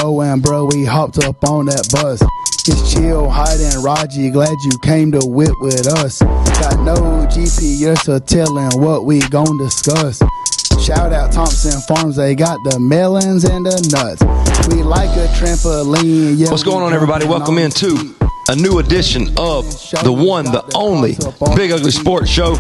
going, bro, we hopped up on that bus. It's Chill, Hight, and Raji, glad you came to whip with us. Got no GPS to telling what we gon' discuss. Shout out Thompson Farms, they got the melons and the nuts. We like a trampoline. Yeah, what's going on, everybody? Welcome into a new edition of the one, the only Big Ugly Sports Show.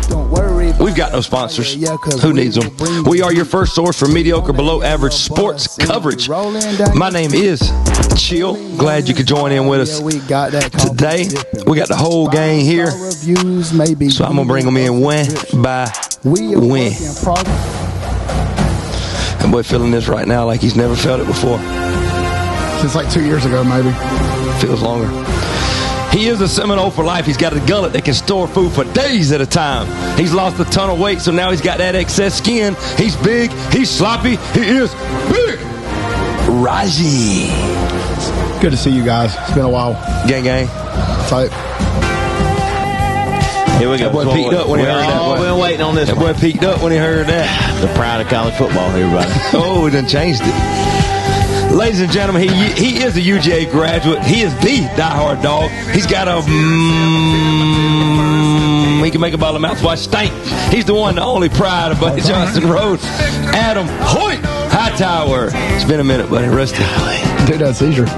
We've got no sponsors. Who needs them? We are your first source for mediocre, below average sports coverage. My name is Chill. Glad you could join in with us today. We got the whole gang here, so I'm going to bring them in one by one. That boy feeling this right now like he's never felt it before. Since like 2 years ago, maybe. Feels longer. He is a Seminole for life. He's got a gullet that can store food for days at a time. He's lost a ton of weight, so now he's got that excess skin. He's big. He's sloppy. He is big. Raji. Good to see you guys. It's been a while. Gang, gang. Tight. Here we go. That boy peeked up when he heard that. We've been waiting on this. That boy peeked up when he heard that. The pride of college football, everybody. Oh, he done changed it. Ladies and gentlemen, he is a UGA graduate. He is the diehard dog. He's got a he can make a ball of mouthwash stink. He's the one, the only pride of Buddy Johnson Road. Adam Hoyt Hightower. It's been a minute, buddy. Rest it. Dude, that seizure. Well,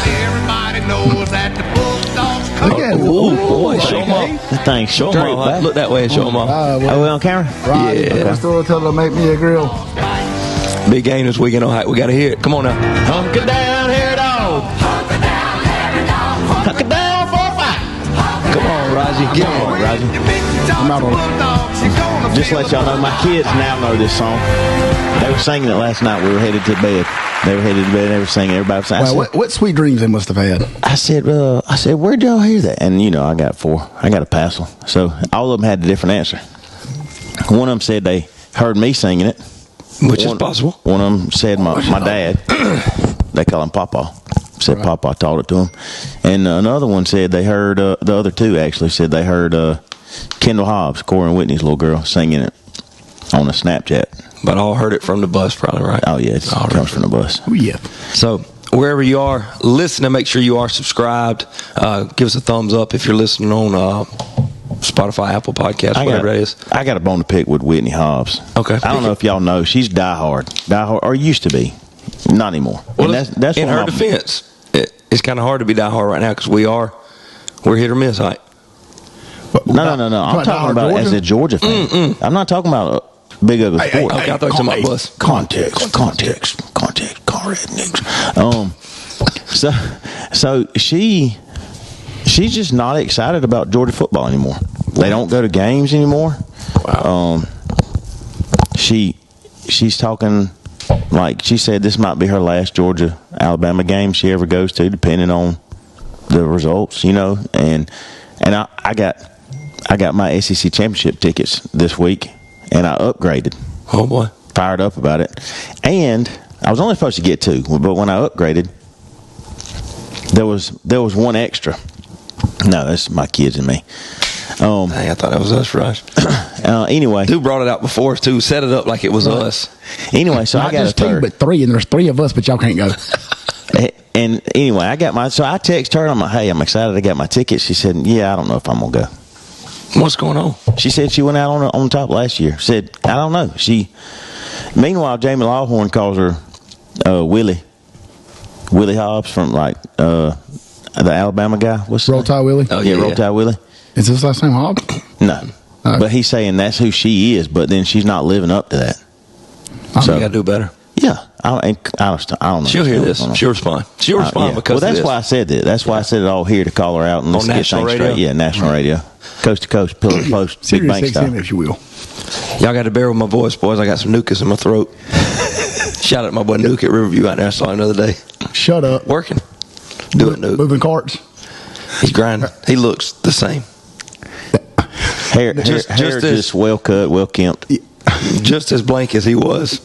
everybody knows that the Bulldogs come. Oh, boy, show him off. That thing Show him straight off. back. Look that way and show him off. Are we on camera? Right. Yeah. Still tell her to make me a grill. Big game this weekend on Hight. We got to hear it. Come on now. Hunker down, hair dog. Hunker down for a fight. Come on, Raji. Get on. Raji. I'm out on Just to let y'all know, my kids now know this song. They were singing it last night. We were headed to bed. They were headed to bed. They were singing. Everybody was singing. Wow, what sweet dreams they must have had. I said, where'd y'all hear that? And, you know, I got four. I got a passel. So all of them had a different answer. One of them said they heard me singing it. Which is possible. One of them said my dad, they call him Papa, said Papa taught it to him. And another one said they heard, the other two actually said they heard Kendall Hobbs, Corey and Whitney's little girl, singing it on a Snapchat. But all heard it from the bus, probably, right? Oh, yeah, it comes from the bus. Oh, yeah. So wherever you are listening, make sure you are subscribed. Give us a thumbs up if you're listening on Spotify, Apple Podcasts, whatever it is. I got a bone to pick with Whitney Hobbs. Okay. I don't know if y'all know, she's diehard, or used to be. Not anymore. Well, and that's in her defense, it's kind of hard to be diehard right now because we're hit or miss, Height. No. I'm talking about Georgia? As a Georgia fan. I'm not talking about Big Ugly Sports. Okay, I thought you were talking about bus. Context, rednecks. So she's just not excited about Georgia football anymore. They don't go to games anymore. Wow. She's talking like she said this might be her last Georgia Alabama game she ever goes to, depending on the results, you know. And I got my SEC championship tickets this week, and I upgraded. Oh boy, fired up about it. And I was only supposed to get two, but when I upgraded, there was one extra. No, that's my kids and me. Hey, I thought that was us, Raj. Anyway, dude brought it out before us too. Set it up like it was us. Anyway, so Not I got just a third. two, but three, and there's three of us, but y'all can't go. And anyway, I got my. So I text her. I'm like, hey, I'm excited. I got my ticket. She said, yeah, I don't know if I'm gonna go. What's going on? She said she went out on top last year. Said, I don't know. Meanwhile, Jamie Lawhorn calls her Willie Hobbs from like the Alabama guy. What's his Roll name? Tide Willie? Oh, Yeah, Roll Tide Willie. Is his last name Hobbs? No. But he's saying that's who she is, but then she's not living up to that. So you got to do better. Yeah. I don't know. She'll hear this. She'll respond. She'll respond because that's why I said that. That's why I said it all here to call her out and let's on get national things radio. straight. Yeah, national radio, coast to coast, pillar to post, big Sirius bank XM, style. if you will. Y'all got to bear with my voice, boys. I got some Nucus in my throat. Shout out to my boy Nuke at Riverview out there. I saw him the other day. Shut up. Working. Do it, Nuke. Moving carts. He's grinding. He looks the same. Hair Just just well cut, well kempt. Just as blank as he was.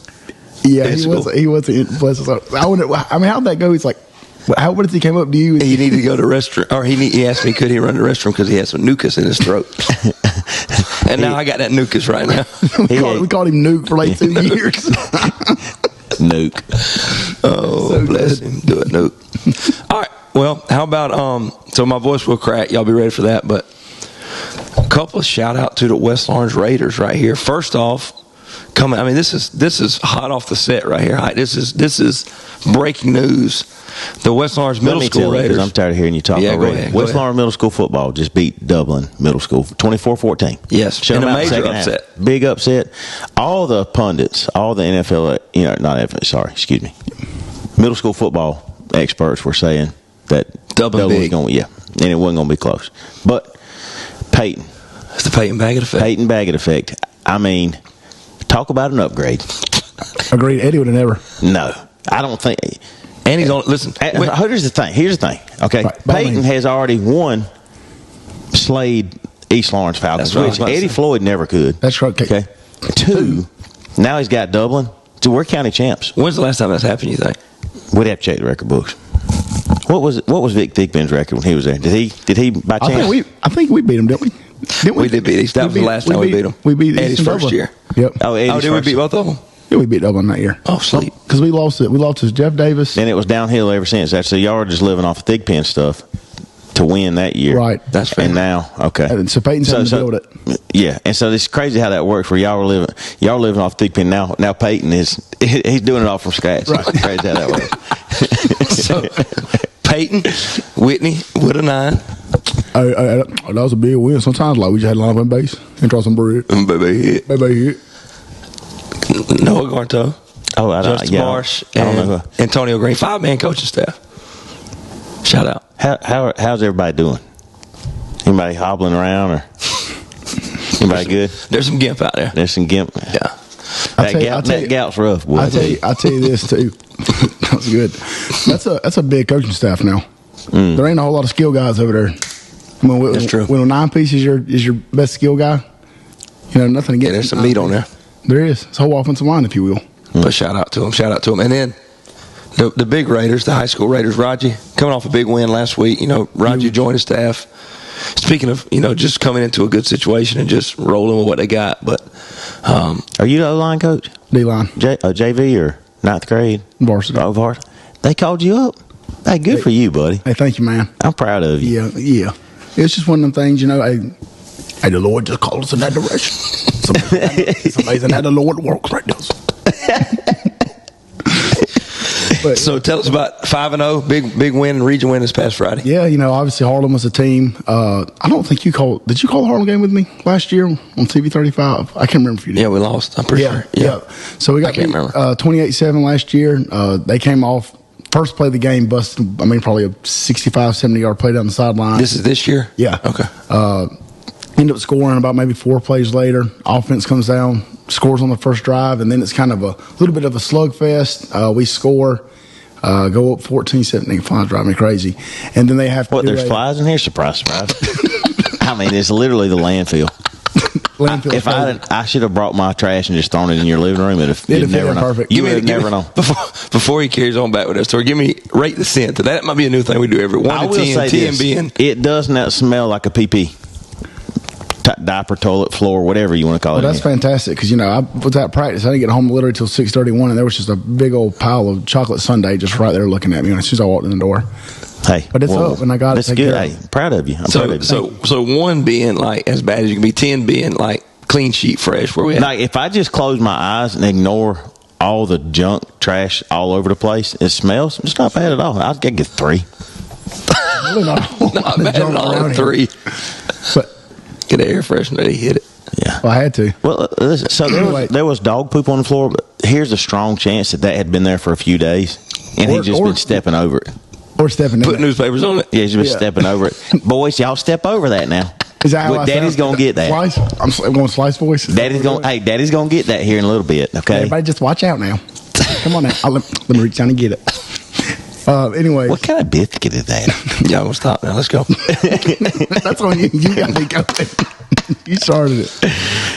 Yeah, Physical. he was. I wonder. I mean, how'd that go? He's like, what if he came up to you? He needed to go to the restroom, or he asked me could he run to the restroom because he had some Nucus in his throat. And now I got that Nucus right now. We called him Nuke for like 2 years. Nuke. Oh, so bless him. Do it, Nuke. All right. Well, how about so my voice will crack. Y'all be ready for that. But a couple of shout out to the West Orange Raiders right here. First off, coming. I mean, this is hot off the set right here. This is breaking news. The West Orange Middle School Raiders. I'm tired of hearing you talk already. West Orange Middle School football just beat Dublin Middle School 24-14. Yes, in a major upset. Big upset. All the pundits, all the NFL, not NFL, sorry, excuse me, middle school football experts were saying that Dublin was going to, and it wasn't going to be close. But Peyton. It's the Peyton Baggett effect. Peyton Baggett effect. I mean, talk about an upgrade. Agreed. Eddie would have never. No, I don't think. And he's on. Listen. Here's the thing. Okay, right, Peyton has already won Slade East Lawrence Falcons, which Eddie Floyd never could. That's right. Okay. 2. Now he's got Dublin. So we're county champs. When's the last time that's happened? You think? We'd have to check the record books. What was Vic Thigpen's record when he was there? Did he by chance? I think we beat him, didn't we? We did beat him. That was the last time we beat him. We beat Eddie's first year. Yep. Did we beat both of them? Yeah, we beat Dublin that year. Oh, sleep. Because we lost it. We lost to Jeff Davis. And it was downhill ever since. So y'all were just living off of Thigpen stuff to win that year. Right. That's fair. And now, okay. And so Peyton's having to build it. Yeah. And so it's crazy how that works where y'all were living off Thigpen. Now Peyton he's doing it all from scratch. Right. It's crazy how that works. So Peyton, Whitney with a 9. That was a big win. Sometimes like we just had to line up on base and draw some bread. Baby hit. Noah Garto, Justin Marsh, and Antonio Green. 5-man coaching staff. Shout out. How's everybody doing? Anybody hobbling around or anybody good? There's some gimp out there. There's some gimp. Yeah. That gout's rough, boy. I'll tell you this too. That's good. That's a big coaching staff now. There ain't a whole lot of skill guys over there. That's true. When a 9-piece is your best skill guy, nothing against. Yeah, there's some meat on there. There is. It's a whole offensive line, if you will. But shout out to him. And then the big Raiders, the high school Raiders, Raji, coming off a big win last week. Raji joined the staff. Speaking of, just coming into a good situation and just rolling with what they got. But are you the O-line coach? D-line. JV or 9th grade? Varsity. Oh, varsity. They called you up? Hey, good for you, buddy. Hey, thank you, man. I'm proud of you. Yeah. It's just one of them things, Hey, the Lord just called us in that direction. It's amazing how the Lord works right now. So tell us about 5-0, big win, region win this past Friday. Yeah, obviously Harlem was a team. I don't think you called. Did you call the Harlem game with me last year on TV 35? I can't remember if you did. Yeah, we lost. I'm pretty sure. Yeah. So we got 28-7 last year. They came off. First play of the game, busted, probably a 65, 70-yard play down the sideline. This is this year? Yeah. Okay. End up scoring about maybe 4 plays later. Offense comes down, scores on the first drive, and then it's kind of a little bit of a slugfest. We score, go up 14-17. Flies drive me crazy. And then they have to there's flies in here? Surprise. It's literally the landfill. I should have brought my trash and just thrown it in your living room. It'd never know. Perfect. You would never know. Before he carries on back with that story, rate the scent. That might be a new thing we do every 1 to 10. 10 being it does not smell like a pee-pee. Diaper, toilet, floor, whatever you want to call it. That's fantastic because I was at practice. I didn't get home literally till 6:31, and there was just a big old pile of chocolate sundae just right there looking at me as soon as I walked in the door. Hey, but it's up, and I got it. That's good. Hey, proud of you. I'm proud of you. So 1 being like as bad as you can be, 10 being like clean sheet fresh. Where we at? Like if I just close my eyes and ignore all the junk, trash all over the place, it smells. It's not bad at all. I'd get 3. Really not bad at all. 3. But get an air freshener, he hit it. Yeah. Well, I had to. Well, listen, so there was dog poop on the floor, but here's a strong chance that had been there for a few days, and he'd just been stepping over it. Or stepping in Put newspapers on it. Yeah, he's been stepping over it. Boys, y'all step over that now. Is that how Daddy's going to get that. Slice? I'm going slice voice. Daddy's going to get that here in a little bit, okay? Everybody just watch out now. Come on now. Let me reach down and get it. Anyway. What kind of biscuit is that? Yeah, we'll stop now. Let's go. That's on you. You got me going. You started it.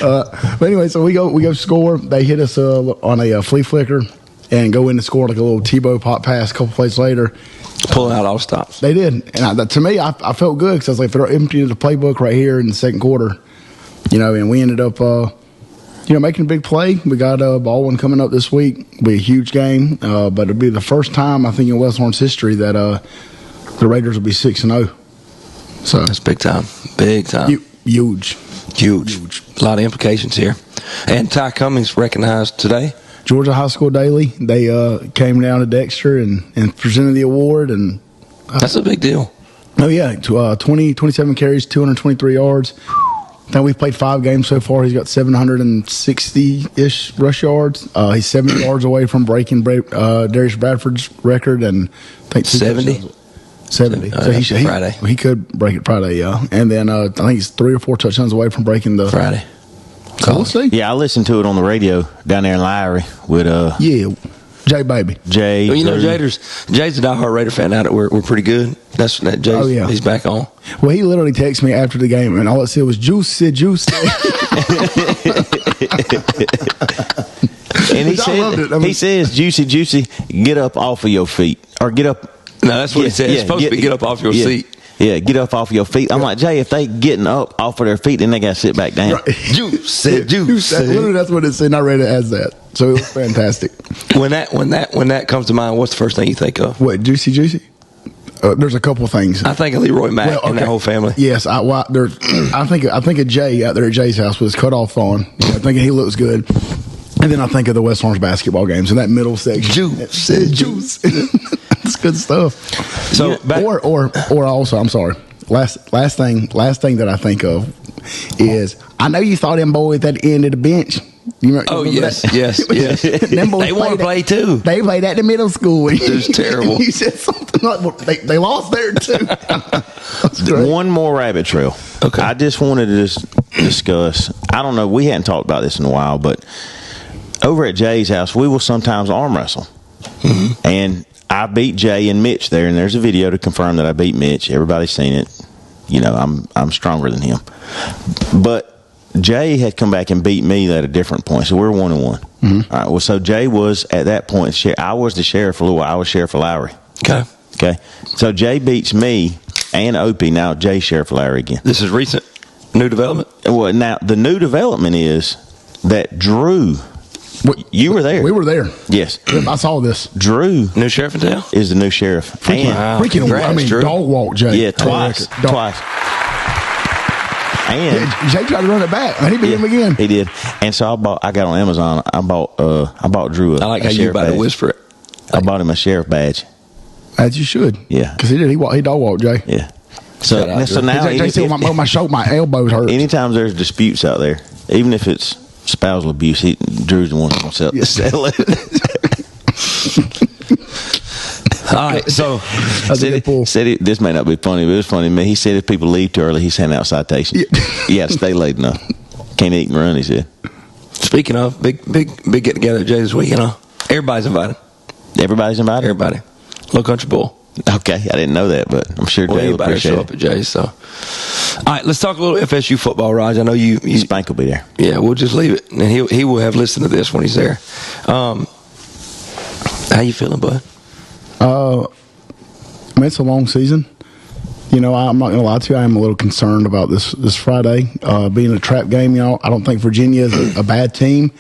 But anyway, so we go score. They hit us on a flea flicker and go in and score like a little Tebow pop pass a couple plays later. Pulling out all stops. They did. And to me, I felt good because I was like, they're emptying the playbook right here in the second quarter. And we ended up making a big play. We got Baldwin coming up this week. Be a huge game, but it'll be the first time I think in Westhorn's history that the Raiders will be 6-0. So that's big time. Big time. Huge. A lot of implications here. And Ty Cummings recognized today. Georgia High School Daily. They came down to Dexter and presented the award, and that's a big deal. Oh yeah, 27 carries, 223 yards. I think we've played 5 games so far. He's got 760-ish rush yards. He's 70 yards away from breaking Darius Bradford's record, and I think 70. 70. So he could break it Friday, yeah. And then I think he's 3 or 4 touchdowns away from breaking the Friday. So we'll see. Yeah, I listened to it on the radio down there in Lowry with Jay Baby. Jay. Well, Jay's a diehard Raider fan now that we're pretty good. That's that Jay's. Oh, yeah. He's back on. Well, he literally texted me after the game, and all it said was juicy. And he says, juicy, get up off of your feet. Or get up. No, that's what he said. It's supposed to be get up off your seat. Yeah, get up off your feet. I'm like, Jay, if they getting up off of their feet, then they got to sit back down. Right. Juice. Literally, that's what it said. And I read it as that. So it was fantastic. When that comes to mind, what's the first thing you think of? What, juicy? There's a couple things. I think of Leroy Mack and that whole family. Yes, I think of Jay out there at Jay's house with his cutoff on, thinking he looks good. And then I think of the West Orange basketball games in that middle section. Juice. That's good stuff. So or also, I'm sorry. Last thing that I think of is I know you thought them boys at the end of the bench. You remember yes. Them boys they want to play too. They played at the middle school. It was terrible. You said something like they lost there too. One more rabbit trail. Okay. I just wanted to discuss. I don't know. We hadn't talked about this in a while, but over at Jay's house, we will sometimes arm wrestle, and I beat Jay and Mitch there, and there's a video to confirm that I beat Mitch. Everybody's seen it. I'm stronger than him. But Jay had come back and beat me at a different point, so we're 1-1. All right. Well, so Jay was at that point. I was the sheriff for a little while. I was sheriff for Lowry. Okay. So Jay beats me and Opie. Now Jay sheriff for Lowry again. This is recent new development. Well, now the new development is that Drew. You were there. We were there. Yes. I saw this. Drew. New sheriff in town? Is the new sheriff. Freaking Drew. dog walk, Jay. Yeah, twice. And Jay tried to run it back, and he beat him again. He did. And so I got on Amazon. I bought Drew I like how you about to whisper it. I bought him a sheriff badge. As you should. Yeah. Because he did. He dog walked, Jay. Yeah. So now Jay said my elbows hurt. Anytime there's disputes out there, even if it's spousal abuse, Drew's the one that's going to settle it. All right, so said this may not be funny, but it was funny to me. He said if people leave too early, he's handing out citations. Yeah, stay late enough. Can't eat and run, he said. Speaking of, big get together at Jay this week, Everybody's invited. Everybody's invited? Everybody. Low Country Bowl. Okay, I didn't know that, but I'm sure Jay will appreciate show up at Jay's. So, all right, let's talk a little FSU football, Raj. I know you Spank will be there. Yeah, we'll just leave it, and he will have listened to this when he's there. How you feeling, bud? It's a long season. I'm not going to lie to you. I am a little concerned about this Friday being a trap game. I don't think Virginia is a bad team.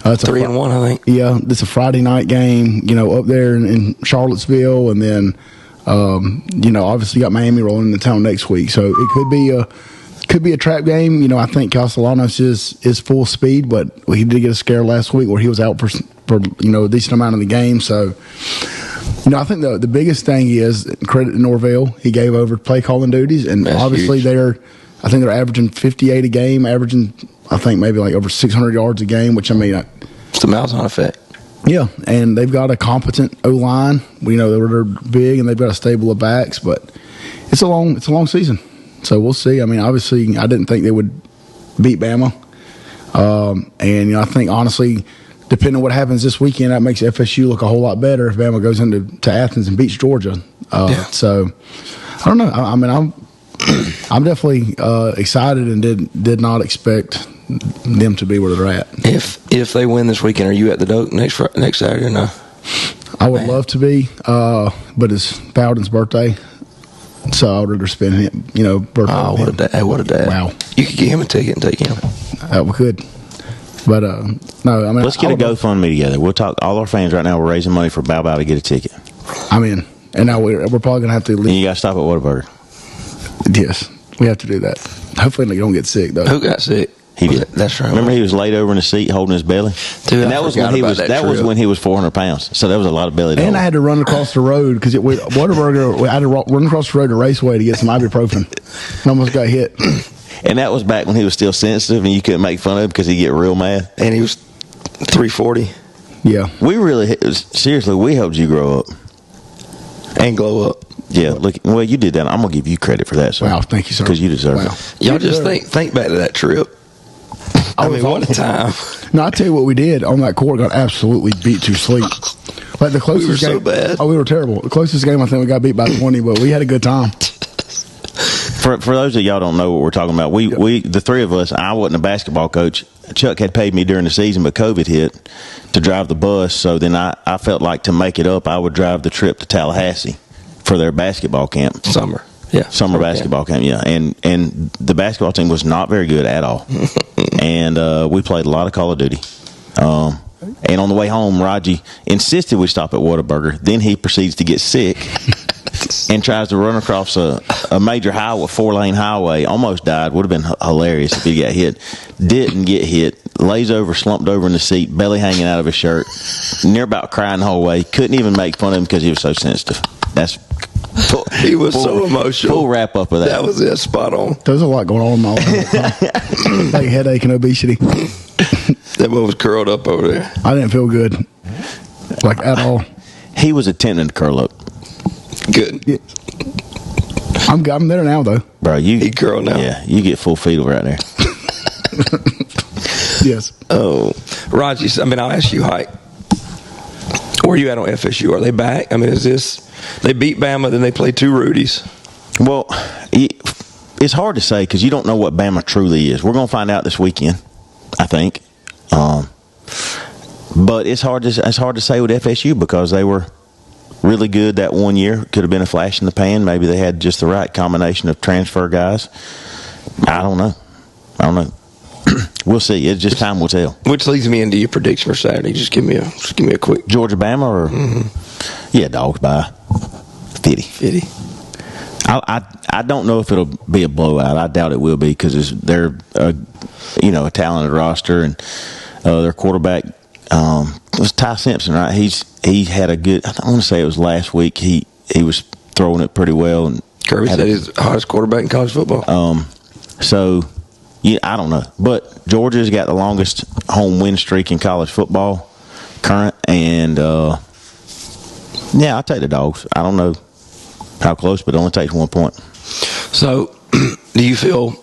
It's 3-1, I think. Yeah, it's a Friday night game. Up there in Charlottesville, and then obviously got Miami rolling into town next week. So it could be a trap game. I think Castellanos is full speed, but he did get a scare last week where he was out for a decent amount of the game. So. I think the biggest thing is credit to Norvell. He gave over play calling duties, and that's obviously huge. I think they're averaging 58 a game, averaging I think maybe like over 600 yards a game, which it's the Malzahn effect. Yeah, and they've got a competent O-line. We know they're big, and they've got a stable of backs, but it's a long season, so we'll see. Obviously, I didn't think they would beat Bama, and I think honestly. Depending on what happens this weekend, that makes FSU look a whole lot better if Bama goes into Athens and beats Georgia. So, I don't know. I'm definitely excited and did not expect them to be where they're at. If they win this weekend, are you at the Doak next Saturday or no? I would love to be, but it's Bowden's birthday, so I would rather spend him. Birthday. Oh, what a dad! Wow, you could get him a ticket and take him. We could. But no, I mean, let's get a GoFundMe together. We'll talk. All our fans right now. We're raising money for Bow Bow to get a ticket. I'm in, and now we're probably gonna have to leave. And you got to stop at Whataburger. Yes, we have to do that. Hopefully, they don't get sick though. Who got sick? He did. That's right. Remember, he was laid over in the seat holding his belly. Dude, and that was when he was. That was when he was 400 pounds. So that was a lot of belly. And I had to run across the road because Whataburger. I had to run across the road to Raceway to get some ibuprofen. I almost got hit. And that was back when he was still sensitive, and you couldn't make fun of him because he'd get real mad. And he was 340. Yeah, we really seriously. We helped you grow up and glow up. Yeah, look. Well, you did that. I'm gonna give you credit for that, sir. Wow, thank you, sir. Because you deserve it. Y'all just think back to that trip. I mean, what a time. No, I tell you what we did on that court. Got absolutely beat to sleep. Like the closest we were game. So bad. Oh, we were terrible. The closest game, I think we got beat by 20, but we had a good time. For those of y'all don't know what we're talking about, we the three of us. I wasn't a basketball coach. Chuck had paid me during the season, but COVID hit to drive the bus. So then I felt like to make it up, I would drive the trip to Tallahassee for their basketball camp. Summer basketball camp. Yeah, and the basketball team was not very good at all. And we played a lot of Call of Duty. And on the way home, Raji insisted we stop at Whataburger. Then he proceeds to get sick and tries to run across a major highway, 4-lane highway. Almost died. Would have been hilarious if he got hit. Didn't get hit. Lays over, slumped over in the seat, belly hanging out of his shirt. Near about crying the whole way. Couldn't even make fun of him because he was so sensitive. He was so emotional. Full wrap up of that. That was it. Spot on. There's a lot going on in my life. Like headache and obesity. That one was curled up over there. I didn't feel good, like at all. He was attempting to curl up. Good. Yeah. I'm there now though, bro. He curled now. Yeah, you get full fetal right there. Yes. Oh, Raji. I mean, I'll ask you, Hight. Where are you at on FSU? Are they back? I mean, is this? They beat Bama, then they play 2 Rudies. Well, it's hard to say because you don't know what Bama truly is. We're going to find out this weekend, I think. But it's hard to say with FSU because they were really good that one year. Could have been a flash in the pan. Maybe they had just the right combination of transfer guys. I don't know. We'll see. It's just time will tell. Which leads me into your prediction for Saturday. Just give me a quick Georgia Bama or yeah, dogs by 50. I don't know if it'll be a blowout. I doubt it will be because they're a talented roster and their quarterback it was Ty Simpson, right? He had a good. I want to say it was last week. He was throwing it pretty well and Kirby said he's the hottest quarterback in college football. So. Yeah, I don't know. But Georgia's got the longest home win streak in college football current. And, yeah, I'll take the dogs. I don't know how close, but it only takes 1 point. So, do you feel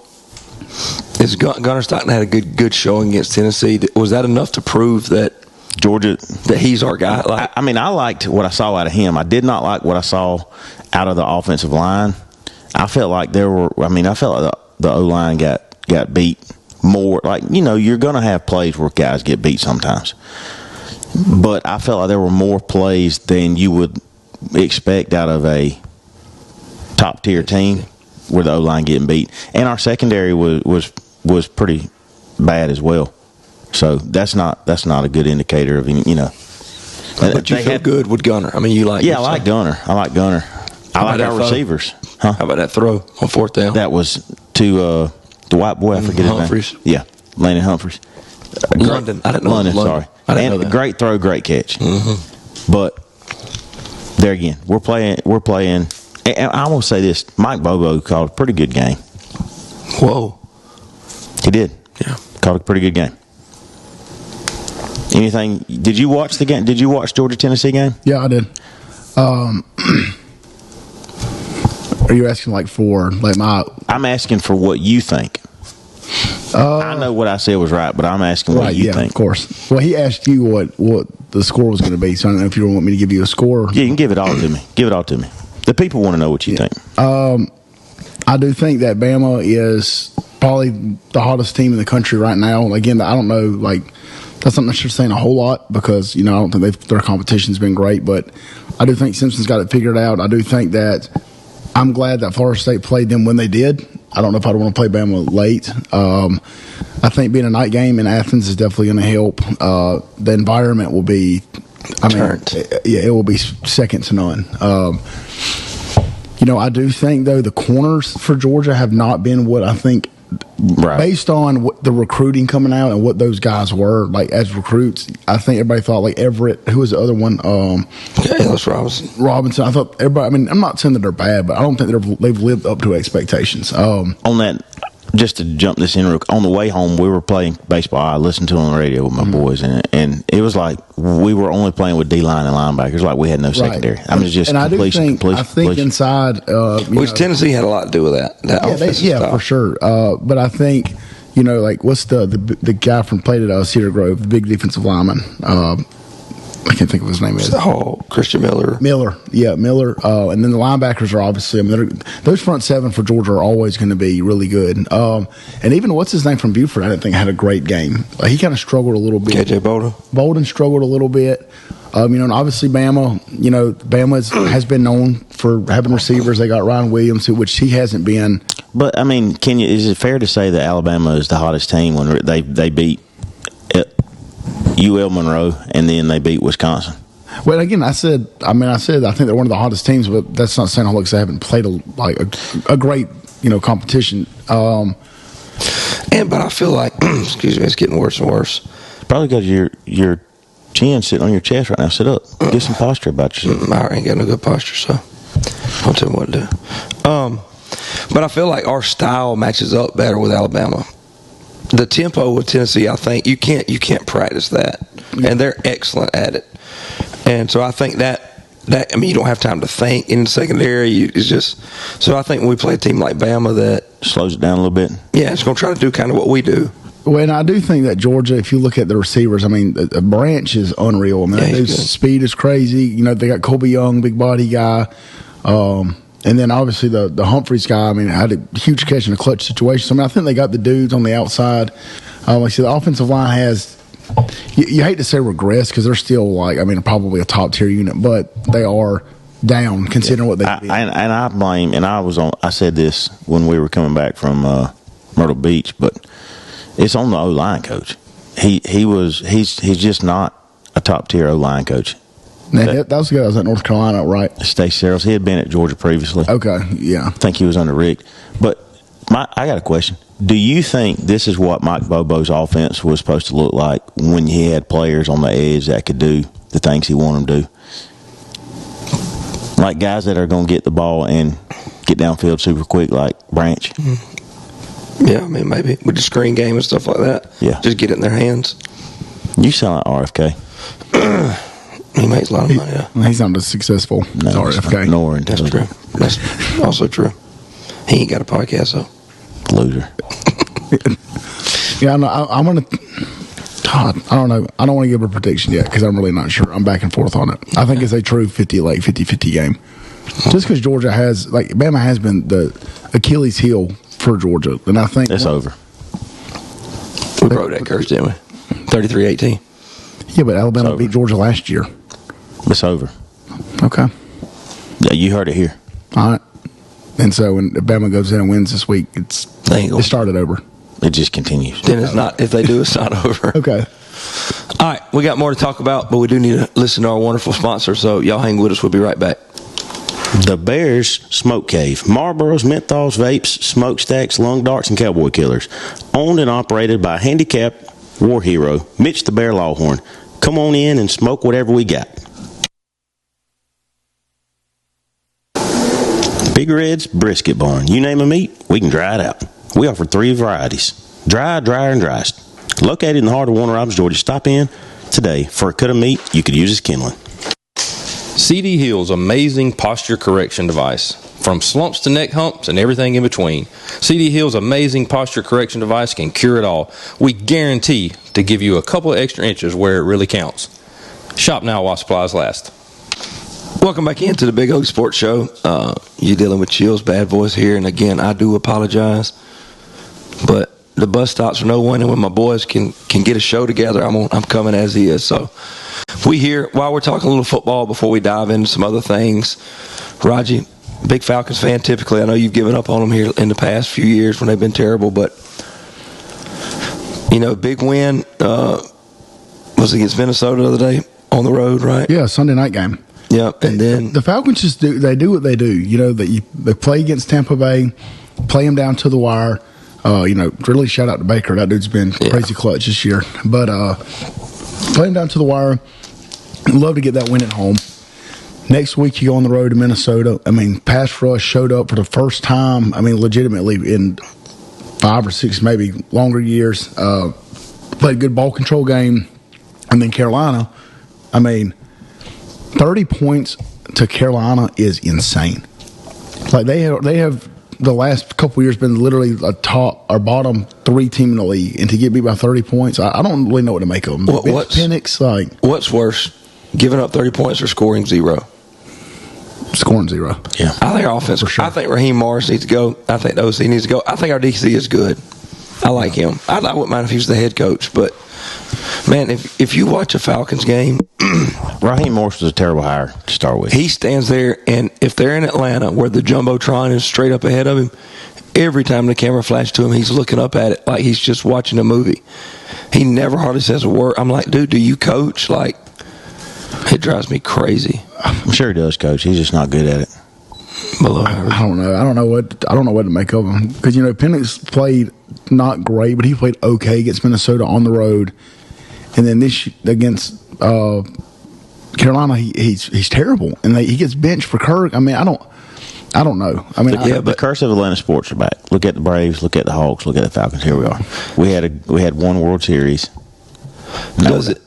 is Gunnar Stockton had a good showing against Tennessee? Was that enough to prove that Georgia that he's our guy? I mean, I liked what I saw out of him. I did not like what I saw out of the offensive line. I felt like the O-line got beat more. Like, you're going to have plays where guys get beat sometimes. But I felt like there were more plays than you would expect out of a top-tier team where the O-line getting beat. And our secondary was pretty bad as well. So that's not a good indicator of, But you feel good with Gunnar. I mean, you like I like Gunnar. I like our receivers. Huh? How about that throw on 4th down? That was to the white boy, I forget Humphreys. his name. Yeah, Landon Humphreys. London. I didn't know London, London. sorry. I didn't know that. Great throw, great catch. Mm-hmm. But there again, we're playing. And I will say this: Mike Bobo called a pretty good game. Whoa, he did. Yeah, called a pretty good game. Anything? Did you watch the game? Did you watch Georgia-Tennessee game? Yeah, I did. Are you asking for my? I'm asking for what you think. I know what I said was right, but I'm asking what you think. Of course. Well, he asked you what the score was going to be, so I don't know if you want me to give you a score. Yeah, you can give it all to me. Give it all to me. The people want to know what you think. I do think that Bama is probably the hottest team in the country right now. Again, I don't know, that's not necessarily saying a whole lot because, I don't think their competition's been great, but I do think Simpson's got it figured out. I do think that I'm glad that Florida State played them when they did I don't know if I'd want to play Bama late. I think being a night game in Athens is definitely going to help. The environment will be, it will be second to none. I do think, though, the corners for Georgia have not been what I think, based on what the recruiting coming out and what those guys were, like, as recruits. I think everybody thought, like, Everett, who was the other one? That's Robinson. I thought everybody, I'm not saying that they're bad, but I don't think they've lived up to expectations. On that, just to jump this in real quick, on the way home, we were playing baseball. I listened to it on the radio with my boys, and it was like we were only playing with D-line and linebackers, like we had no secondary. I mean, just completion. I think inside, which Tennessee had a lot to do with that. For sure. But I think, like, what's the guy from played at Cedar Grove, the big defensive lineman? I can't think of his name. Christian Miller. Miller. And then the linebackers are obviously, those front seven for Georgia are always going to be really good. And even what's his name from Buford, I didn't think had a great game. He kind of struggled a little bit. KJ Bolden. Bolden struggled a little bit. And obviously Bama, Bama has been known for having receivers. They got Ryan Williams, which he hasn't been. But, I mean, is it fair to say that Alabama is the hottest team when they beat UL Monroe, and then they beat Wisconsin? Well, again, I said I think they're one of the hottest teams, but that's not saying they haven't played a great competition. But I feel like, excuse me, it's getting worse and worse. Probably because your chin sitting on your chest right now. Sit up, get some posture about yourself. I ain't got no good posture, so I'll tell you what to do. But I feel like our style matches up better with Alabama. The tempo with Tennessee, I think you can't practice that, and they're excellent at it. And so I think that you don't have time to think in the secondary. So I think when we play a team like Bama, that slows it down a little bit. Yeah, it's going to try to do kind of what we do. Well, and I do think that Georgia, if you look at the receivers, the Branch is unreal. His speed is crazy. They got Colby Young, big body guy. And then obviously the Humphreys guy, had a huge catch in a clutch situation. So, I think they got the dudes on the outside. Like I said, the offensive line has, you hate to say regress because they're still probably a top tier unit, but they are down considering what they did. And I blame, and I said this when we were coming back from Myrtle Beach, but it's on the O-line coach. He's just not a top tier O-line coach. That was the guy that was at North Carolina, right? Stacey Searles. He had been at Georgia previously. Okay, yeah. I think he was under Rick. But I got a question. Do you think this is what Mike Bobo's offense was supposed to look like when he had players on the edge that could do the things he wanted them to do? Like guys that are going to get the ball and get downfield super quick, like Branch? Yeah, maybe. With the screen game and stuff like that. Yeah. Just get it in their hands. You sound like RFK. He makes a lot of money, yeah. He's not as successful as RFK. Nor That's true. That's also true. He ain't got a podcast, though. Loser. Yeah, I'm going to – God, I don't know. I don't want to give a prediction yet because I'm really not sure. I'm back and forth on it. I think it's a true 50-50 game. Just because Georgia has – Bama has been the Achilles heel for Georgia. And I think – It's over. We broke that curse, didn't we? 33-18. Yeah, but Alabama beat Georgia last year. It's over. Okay. Yeah, you heard it here. All right. And so when Bama goes in and wins this week, it started over. It just continues. Then it's not. If they do, it's not over. Okay. All right. We got more to talk about, but we do need to listen to our wonderful sponsor. So y'all hang with us. We'll be right back. The Bears Smoke Cave. Marlboros, menthols, vapes, smokestacks, lung darts, and cowboy killers. Owned and operated by handicapped war hero Mitch the Bear Lawhorn. Come on in and smoke whatever we got. Big Red's Brisket Barn. You name a meat, we can dry it out. We offer 3 varieties: dry, dryer, and driest. Located in the heart of Warner Robins, Georgia. Stop in today for a cut of meat you could use as kindling. CD Hill's amazing posture correction device. From slumps to neck humps and everything in between, CD Hill's amazing posture correction device can cure it all. We guarantee to give you a couple of extra inches where it really counts. Shop now while supplies last. Welcome back into the Big Oak Sports Show. You're dealing with Chill's bad voice here, and again, I do apologize, but the bus stops for no one, and when my boys can get a show together, I'm coming as he is. So we here while we're talking a little football before we dive into some other things. Raji, big Falcons fan typically. I know you've given up on them here in the past few years when they've been terrible, but big win was against Minnesota the other day on the road, right? Yeah, Sunday night game. Yeah, and then the Falcons just do what they do. They play against Tampa Bay, play them down to the wire. Really shout out to Baker. That dude's been crazy clutch this year. But play them down to the wire. Love to get that win at home. Next week you go on the road to Minnesota. I mean, pass rush showed up for the first time. I mean, legitimately in 5 or 6 maybe longer years. Played a good ball control game, and then Carolina. I mean, 30 points to Carolina is insane. Like they have the last couple of years been literally a top or bottom 3 team in the league, and to get beat by 30 points, I don't really know what to make of them. What's worse, giving up 30 points or scoring 0? Scoring 0. Yeah, I think our offense. For sure. I think Raheem Morris needs to go. I think the OC needs to go. I think our DC is good. I like him. I wouldn't mind if he was the head coach, but man, if you watch a Falcons game, Raheem Morris was a terrible hire to start with. He stands there, and if they're in Atlanta where the Jumbotron is straight up ahead of him, every time the camera flashes to him, he's looking up at it like he's just watching a movie. He never hardly says a word. I'm like, dude, do you coach? Like, it drives me crazy. I'm sure he does, coach. He's just not good at it. I don't know. I don't know what to make of him, because Penix played not great, but he played okay against Minnesota on the road, and then this against Carolina, he's terrible, and he gets benched for Kirk. I mean, I don't know. I mean, but the curse of Atlanta sports are back. Look at the Braves. Look at the Hawks. Look at the Falcons. Here we are. We had one World Series. Does it?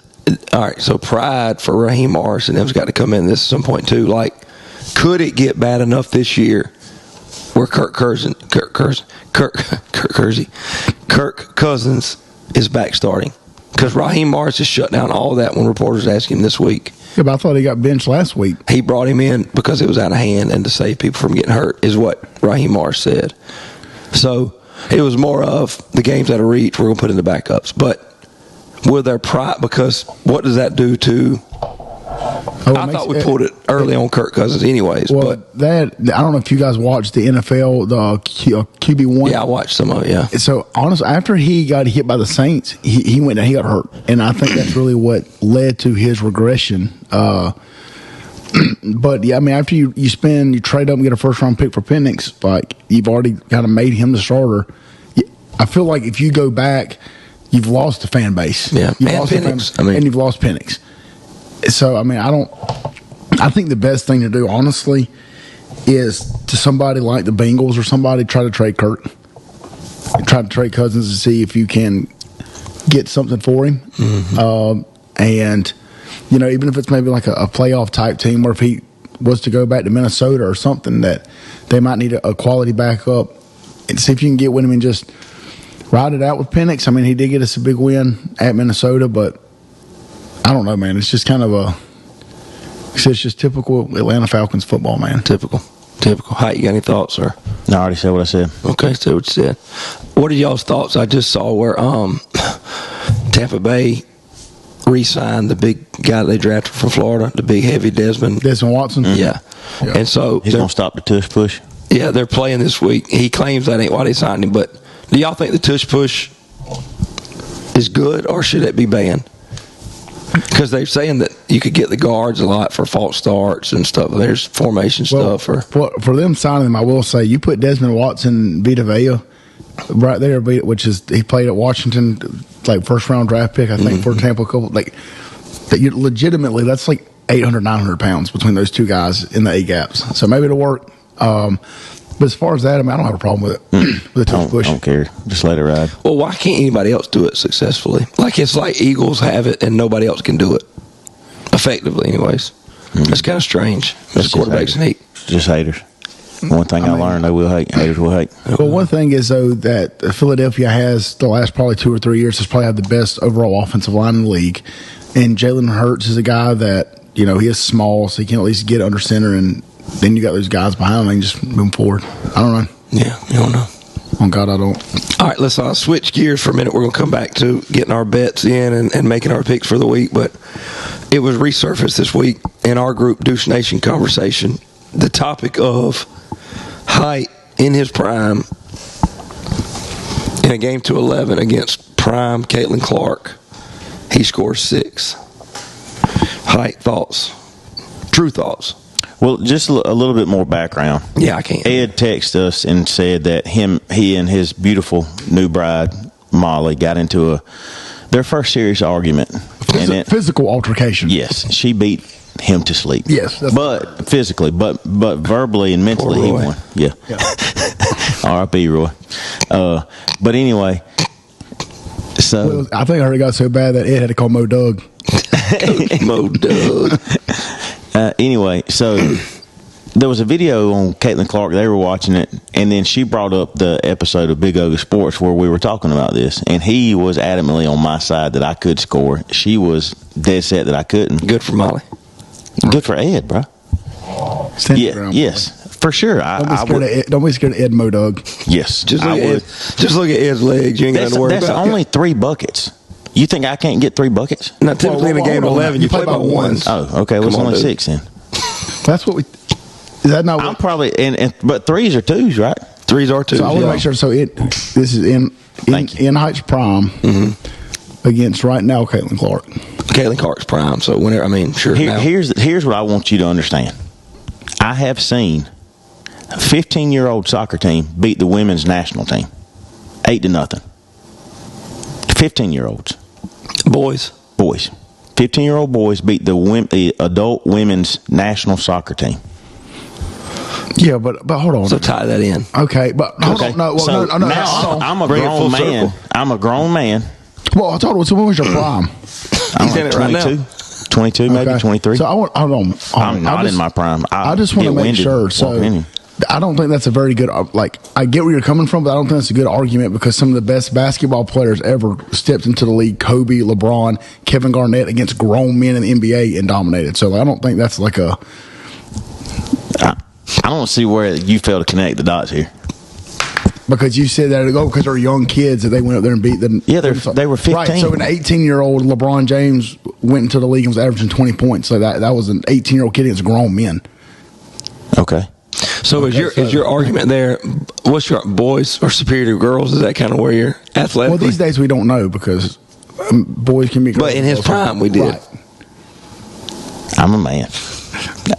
All right. So pride for Raheem Morris and them's got to come in this at some point too. Like, could it get bad enough this year where Kirk Cousins is back starting? Because Raheem Morris has shut down all of that when reporters asked him this week. Yeah, but I thought he got benched last week. He brought him in because it was out of hand and to save people from getting hurt, is what Raheem Morris said. So it was more of the games out of reach, we're going to put in the backups. But will their pride, because what does that do to... I thought we pulled it early on Kirk Cousins anyways. Well, I don't know if you guys watched the NFL, the QB1. Yeah, I watched some of it, yeah. So, honestly, after he got hit by the Saints, he went and he got hurt. And I think that's really what led to his regression. But, yeah, I mean, after you trade up and get a first-round pick for Penix, like, you've already kind of made him the starter. I feel like if you go back, you've lost the fan base. Yeah, and Penix. And you've lost Penix. So, I mean, I think the best thing to do, honestly, is to somebody like the Bengals or somebody try to trade Kirk. Try to trade Cousins to see if you can get something for him. Mm-hmm. And, even if it's maybe like a playoff type team, or if he was to go back to Minnesota or something, that they might need a quality backup, and see if you can get with him and just ride it out with Penix. I mean, he did get us a big win at Minnesota, but I don't know, man. It's just kind of it's just typical Atlanta Falcons football, man. Typical. Hight, you got any thoughts, sir? No, I already said what I said. Okay, said what you said. What are y'all's thoughts? I just saw where Tampa Bay re-signed the big guy they drafted from Florida, the big heavy Desmond Watson. Mm-hmm. Yeah. And so he's going to stop the tush push. Yeah, they're playing this week. He claims that ain't why they signed him, but do y'all think the tush push is good, or should it be banned? Because they're saying that you could get the guards a lot for false starts and stuff. There's formation stuff. For them signing them, I will say, you put Desmond Watson, Vita Vea, right there, which is he played at Washington, like first-round draft pick, I think, for Tampa. Legitimately, that's like 800, 900 pounds between those two guys in the A-gaps. So maybe it'll work. But as far as that, I mean, I don't have a problem with it. With the tush push. I don't care. Just let it ride. Well, why can't anybody else do it successfully? Like, it's like Eagles have it and nobody else can do it. Effectively, anyways. It's kind of strange. As quarterbacks and hate. Just haters. One thing I learned, they will hate. Haters will hate. Well, one thing is, though, that Philadelphia has, the last probably 2 or 3 years, has probably had the best overall offensive line in the league. And Jalen Hurts is a guy that, he is small, so he can at least get under center, and then you got those guys behind him and just move forward. I don't know. Yeah, you don't know. Oh, God, I don't. All right, let's switch gears for a minute. We're going to come back to getting our bets in and making our picks for the week. But it was resurfaced this week in our group, Douche Nation Conversation, the topic of Hight in his prime in a game to 11 against prime Caitlin Clark, he scores 6. Hight, thoughts? True thoughts? Well, just a little bit more background. Yeah, I can't. Ed texted us and said that he and his beautiful new bride Molly got into their first serious argument. Physical altercation. Yes, she beat him to sleep. Yes, but physically, but verbally and mentally he won. Yeah. R.I.P. Roy. But anyway, so I think I heard it got so bad that Ed had to call Mo Doug. Mo Doug. Anyway, so there was a video on Caitlin Clark. They were watching it, and then she brought up the episode of Big Ugly Sports where we were talking about this, and he was adamantly on my side that I could score. She was dead set that I couldn't. Good for Molly. Good for Ed, bro. Yes, for sure. Don't be scared of Ed Mo Doug. Yes, just look at Ed's legs. You ain't got to worry about. That's only 3 buckets. You think I can't get 3 buckets? Now, typically in a game of 11, you play by ones. Oh, okay. Well, it's only 6 then. That's what we. Is that not? What, I'm probably but 3s are 2s, right? 3s are 2s. So I want to make sure. So this is in Hight's prime against right now Caitlin Clark. Caitlin Clark's prime. So whenever sure. Here's what I want you to understand. I have seen a 15-year-old soccer team beat the women's national team 8-0. 15-year-olds. Boys. 15-year-old boys beat the adult women's national soccer team. Yeah, but hold on. So tie that in. Okay, but hold on. No, so no. Now I'm a grown man. Circle. I'm a grown man. Well, I told you, so when was your prime? He's in it right now. 22, maybe 23. So hold on. I'm not in my prime. I just want to make sure. So I don't think that's a very good. I get where you're coming from, but I don't think that's a good argument because some of the best basketball players ever stepped into the league: Kobe, LeBron, Kevin Garnett against grown men in the NBA and dominated. So I don't think that's like a. I don't see where you fail to connect the dots here. Because you said that because they're young kids that they went up there and beat them. Yeah, they were 15. Right, so an 18-year-old LeBron James went into the league and was averaging 20 points. So that was an 18-year-old kid against grown men. Okay. So is your argument there? What's your boys are superior to girls? Is that kind of where you're athletically? Well, these days we don't know because boys can be. But in his prime, we did. Right. I'm a man.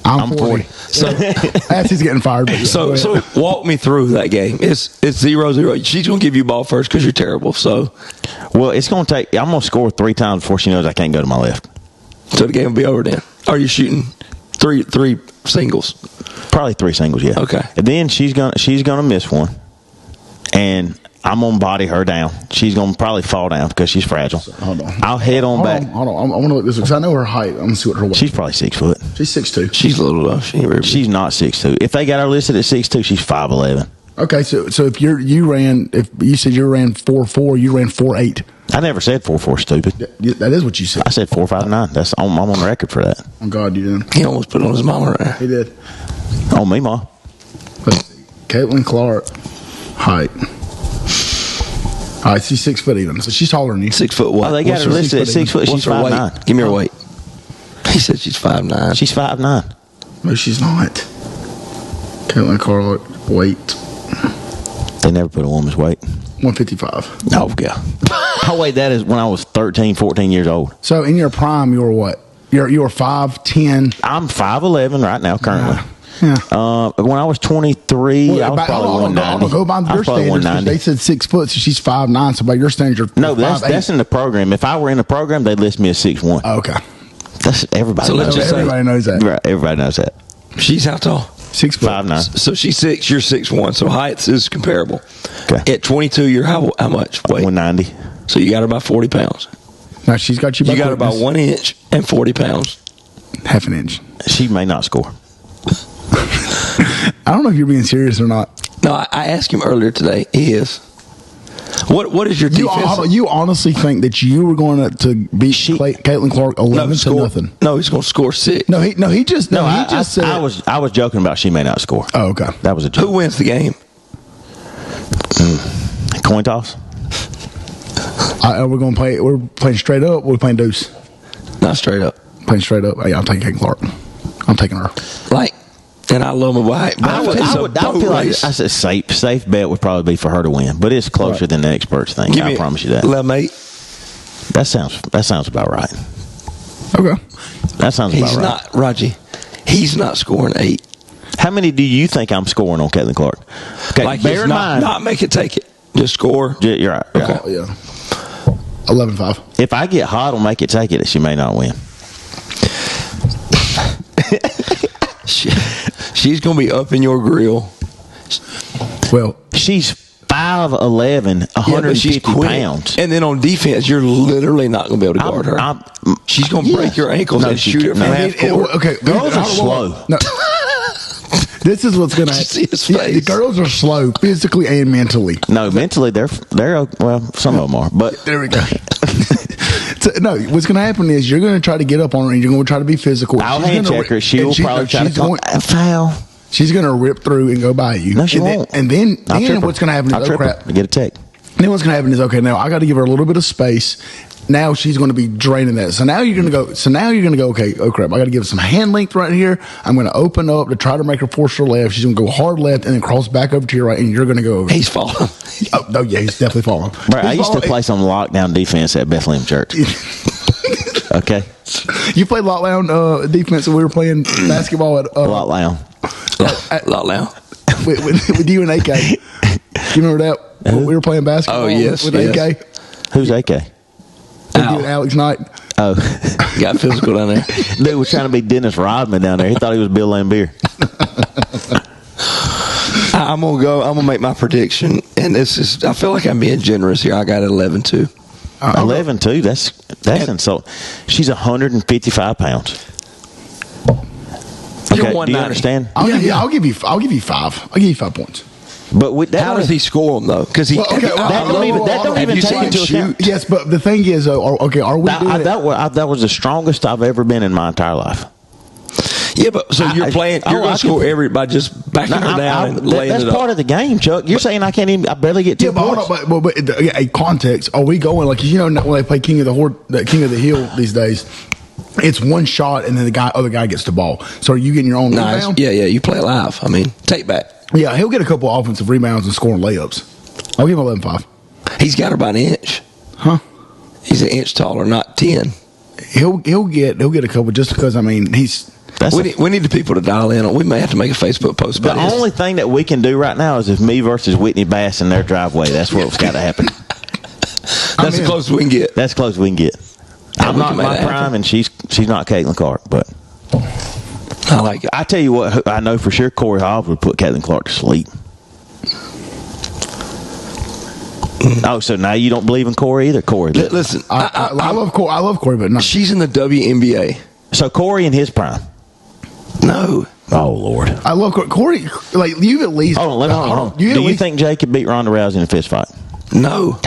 I'm 40. So he's getting fired. But so walk me through that game. It's 0-0. She's gonna give you ball first because you're terrible. So, well, it's gonna take. I'm gonna score 3 times before she knows I can't go to my left. So the game will be over then. Are you shooting three singles? Probably 3 singles. Yeah. Okay. And then she's gonna miss one, and I'm gonna body her down. She's gonna probably fall down because she's fragile. Hold on. I'll head on back. Hold on. I want to look this because I know her height. I'm gonna see what her weight. She's probably 6 foot. She's 6'2". She's a little low. She's not 6'2". If they got her listed at 6'2", she's 5'11". Okay, so if you said you ran 4'4", you ran 4'8". I never said 4'4", stupid. That is what you said. I said 4'5'9". That's I'm on record for that. Oh God, you didn't. He almost put on his mama right there. He did. On me, ma. Let's see. Caitlin Clark, height. All right, she's 6 foot even, so she's taller than you. 6 foot what? Oh, they got her listed at 6 foot. She's 5'9". Give me her weight. He said she's 5'9". She's 5'9". No, she's not. Caitlin Clark, weight. They never put a woman's weight. 155. Oh, yeah. I weighed that as when I was 13, 14 years old. So in your prime, you were what? You were 5'10". I'm 5'11" right now, currently. Yeah. When I was 23, I was probably 190. Go by your standards. They said 6 foot, so she's 5'9". So by your standards, you're no, that's in the program. If I were in the program, they'd list me as 6'1". Oh, okay. That's everybody. So knows that. Everybody knows that. Right, everybody knows that. She's how tall? 6 foot. 5'9". So she's 6. You're 6'1". So height is comparable. Okay. At 22, you're how much weight? 190. So you got her about 40 pounds. Now she's got you. You got her about 1 inch and 40 pounds. Half an inch. She may not score. I don't know if you're being serious or not. No, I asked him earlier today. He is. What is your defense? You honestly think that you were going to beat Caitlin Clark 11 to nothing? No, he's going to score 6. He just said I was joking about she may not score. Oh, okay. That was a joke. Who wins the game? Coin toss. We're going to play. We're playing straight up. We're playing deuce. Not straight up. Playing straight up. Yeah, I'm taking Caitlin Clark. I'm taking her. Like, And I love my wife. I would feel like I said safe bet would probably be for her to win, but it's closer than the experts think. I promise you that. 11-8. That sounds about right. Okay. That sounds about right. He's not, Raji. He's not scoring 8. How many do you think I'm scoring on Caitlin Clark? Okay, Like, bear in mind. not make it take it. Just score. You're right. Okay. Oh, yeah. 11-5. If I get hot on make it take it, she may not win. She's going to be up in your grill. Well, she's 5'11", 150 pounds. And then on defense, you're literally not going to be able to guard her. She's going to break your ankles and shoot it from half court. Okay, girls are slow. No. This is what's going to happen. The girls are slow, physically and mentally. No, mentally they're well, some of them are, but there we go. No, what's going to happen is you're going to try to get up on her and you're going to try to be physical. I'll hand check her. She will probably try to foul. She's going to rip through and go by you. No, she won't. And then what's going to happen is, oh crap, get a tech. Then what's going to happen is, okay, now I got to give her a little bit of space. Now she's going to be draining that. So now you're going to go, okay, oh crap, I got to give her some hand length right here. I'm going to open up to try to make her force her left. She's going to go hard left and then cross back over to your right, and you're going to go over. He's falling. Oh, yeah, he's definitely falling. Right, I used to play some lockdown defense at Bethlehem Church. Okay. You played lockdown defense when we were playing basketball at lockdown. Lockdown. With you and AK. You remember that? When we were playing basketball with AK? Who's AK? Alex Knight. Oh. Got physical down there. Dude was trying to be Dennis Rodman down there. He thought he was Bill Lambier. I'm going to make my prediction, and I feel like I'm being generous here. I got it 11-2. 11-2? That's insult. She's 155 pounds. Okay, do you understand? I'll give you 5. I'll give you 5 points. But how does he score them though? Because that don't even take into account. Yes, but the thing is, are we doing that was the strongest I've ever been in my entire life. Yeah, but so you're going to score by just backing her down and laying it up. That's part of the game, Chuck. You're saying I barely get 2 points. But context, are we going like, when they play King of the Hill these days? It's one shot and then the other guy gets the ball. So are you getting your own rebound? Yeah, you play it live. I mean, take back. Yeah, he'll get a couple offensive rebounds and scoring layups. I'll give him 11-5. He's got her by an inch. Huh? He's an inch taller, not 10. He'll get a couple just because, I mean, we need the people to dial in. We may have to make a Facebook post about The only thing that we can do right now is if me versus Whitney Bass in their driveway. That's what's got to happen. That's the closest we can get. That's close we can get. I'm not my prime, and she's not Caitlin Clark, but I like it. I tell you what, I know for sure Corey Hobbs would put Caitlin Clark to sleep. Oh, so now you don't believe in Corey either, Corey? Listen, I love Corey. I love Corey, but not. She's in the WNBA. So Corey in his prime? No. Oh Lord, I love Corey. Like you at least. Hold on. Do you think Jay could beat Ronda Rousey in a fist fight? No.